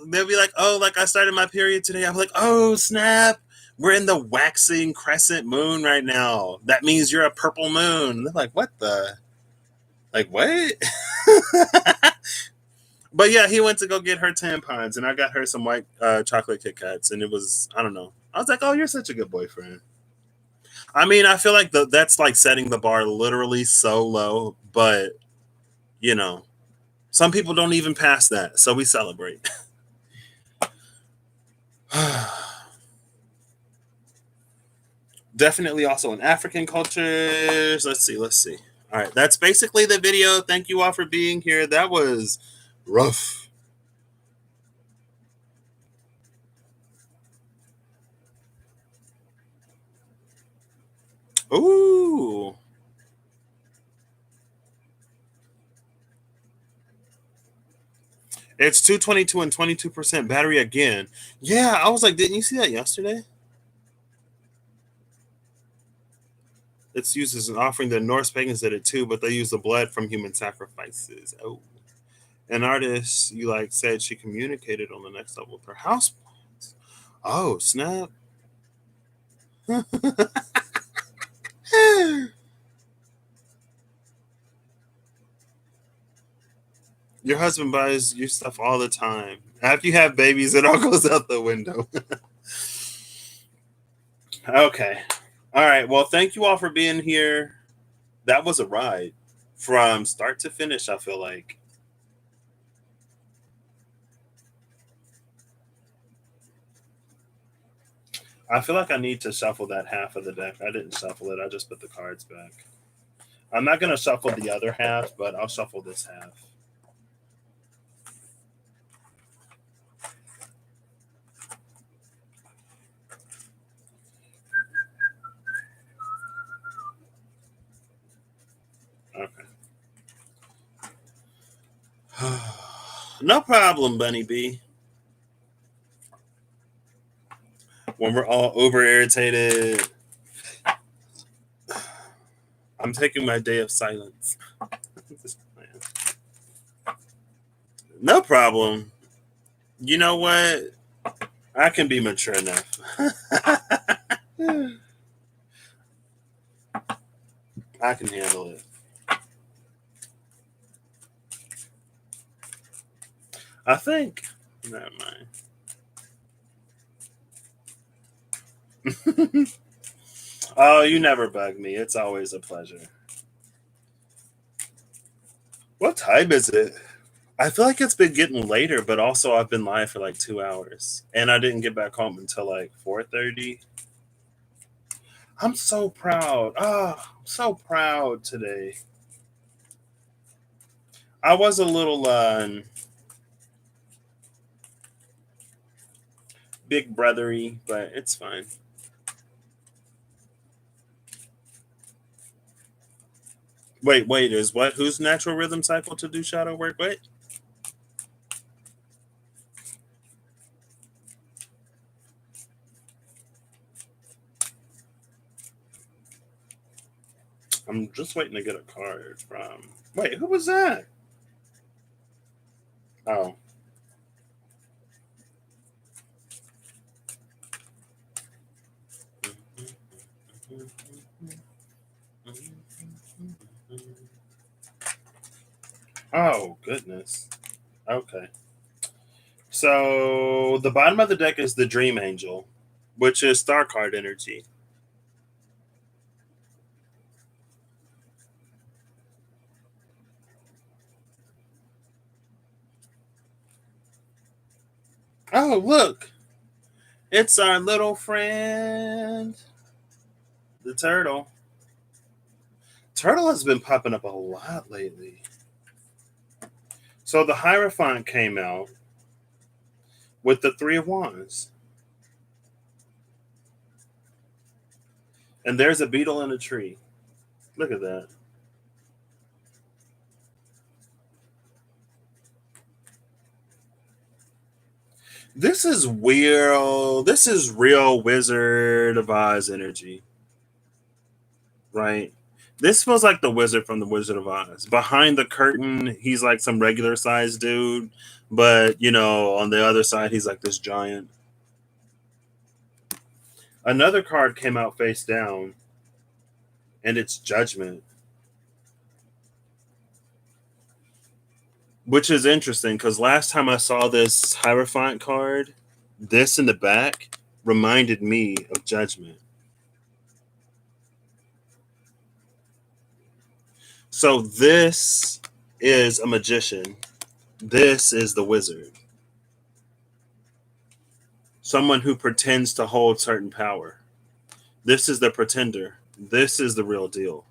they'll be like, oh, like I started my period today. I'm like, oh, snap. We're in the waxing crescent moon right now. That means you're a purple moon. They're like, what the? Like, what? But yeah, he went to go get her tampons, and I got her some white chocolate Kit Kats, and it was, I don't know. I was like, oh, you're such a good boyfriend. I mean, I feel like that's like setting the bar literally so low, but you know, some people don't even pass that, so we celebrate. Definitely also in African cultures. Let's see. All right, that's basically the video. Thank you all for being here. That was rough. Ooh. It's 222 and 22% battery again. Yeah, I was like, didn't you see that yesterday? It's used as an offering. The Norse pagans did it too, but they use the blood from human sacrifices. Oh. An artist, you like said she communicated on the next level with her house. Oh, snap. Your husband buys you stuff all the time. After you have babies, it all goes out the window. Okay. All right. Well, thank you all for being here. That was a ride from start to finish, I feel like. I feel like I need to shuffle that half of the deck. I didn't shuffle it, I just put the cards back. I'm not going to shuffle the other half, but I'll shuffle this half. Okay. No problem, Bunny B. When we're all over irritated, I'm taking my day of silence. No problem. You know what? I can be mature enough. I can handle it. I think. Never mind. Oh, you never bug me. It's always a pleasure. What time is it? I feel like it's been getting later, but also I've been live for like 2 hours, and I didn't get back home until like 4:30. I'm so proud. I'm so proud today. I was a little big brothery, but it's fine. Wait, is what? Whose natural rhythm cycle to do shadow work? Wait. I'm just waiting to get a card from. Wait, who was that? Oh. Oh, goodness. Okay. So the bottom of the deck is the Dream Angel, which is star card energy. Oh, look. It's our little friend, the turtle. Turtle has been popping up a lot lately. So the Hierophant came out with the Three of Wands. And there's a beetle in a tree. Look at that. This is real. This is real Wizard of Oz energy. Right? This feels like the wizard from the Wizard of Oz. Behind the curtain, he's like some regular sized dude. But, on the other side, he's like this giant. Another card came out face down, and it's Judgment. Which is interesting because last time I saw this Hierophant card, this in the back reminded me of Judgment. So this is a magician. This is the wizard. Someone who pretends to hold certain power. This is the pretender. This is the real deal.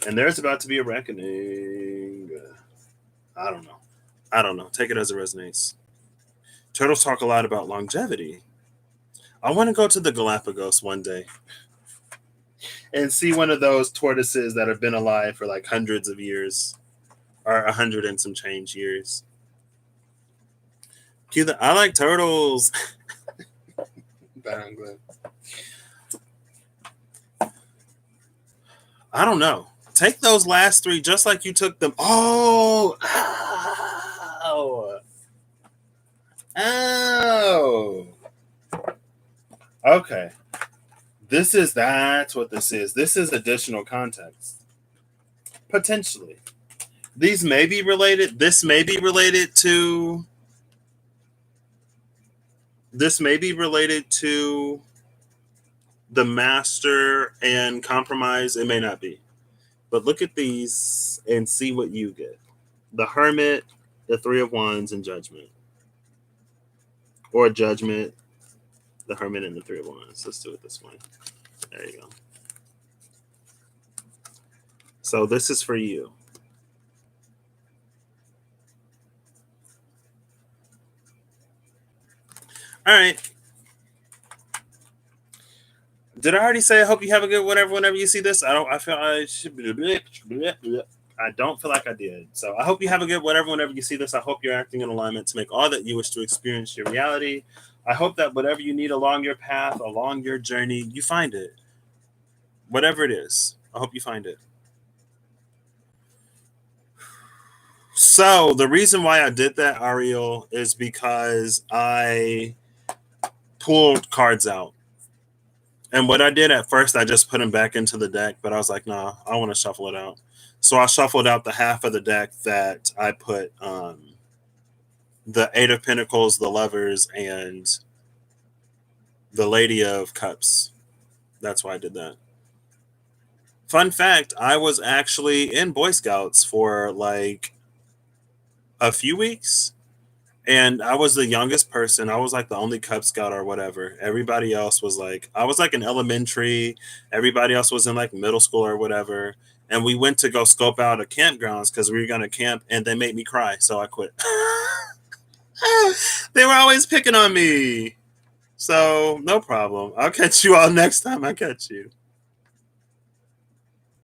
And there's about to be a reckoning. I don't know. Take it as it resonates. Turtles talk a lot about longevity. I want to go to the Galapagos one day and see one of those tortoises that have been alive for like hundreds of years, or 100 and some change years. I like turtles. I don't know. Take those last three just like you took them. Oh. Okay. That's what this is. This is additional context. Potentially. These may be related. This may be related to the master and compromise. It may not be. But look at these and see what you get. The Hermit, the Three of Wands, and Judgment. Or Judgment, the Hermit, and the Three of Wands. Let's do it this way. There you go. So this is for you. All right. Did I already say I hope you have a good whenever you see this? I don't feel like I did. So I hope you have a good whenever you see this. I hope you're acting in alignment to make all that you wish to experience your reality. I hope that whatever you need along your path, along your journey, you find it. Whatever it is, I hope you find it. So the reason why I did that, Ariel, is because I pulled cards out. And what I did at first, I just put them back into the deck, but I was like, nah, I want to shuffle it out. So I shuffled out the half of the deck that I put the Eight of Pentacles, the Lovers, and the Lady of Cups. That's why I did that. Fun fact, I was actually in Boy Scouts for like a few weeks. And I was the youngest person. I was like the only Cub Scout or whatever. Everybody else was like, I was like in elementary. Everybody else was in like middle school or whatever. And we went to go scope out a campgrounds because we were going to camp and they made me cry. So I quit. They were always picking on me. So no problem. I'll catch you all next time I catch you.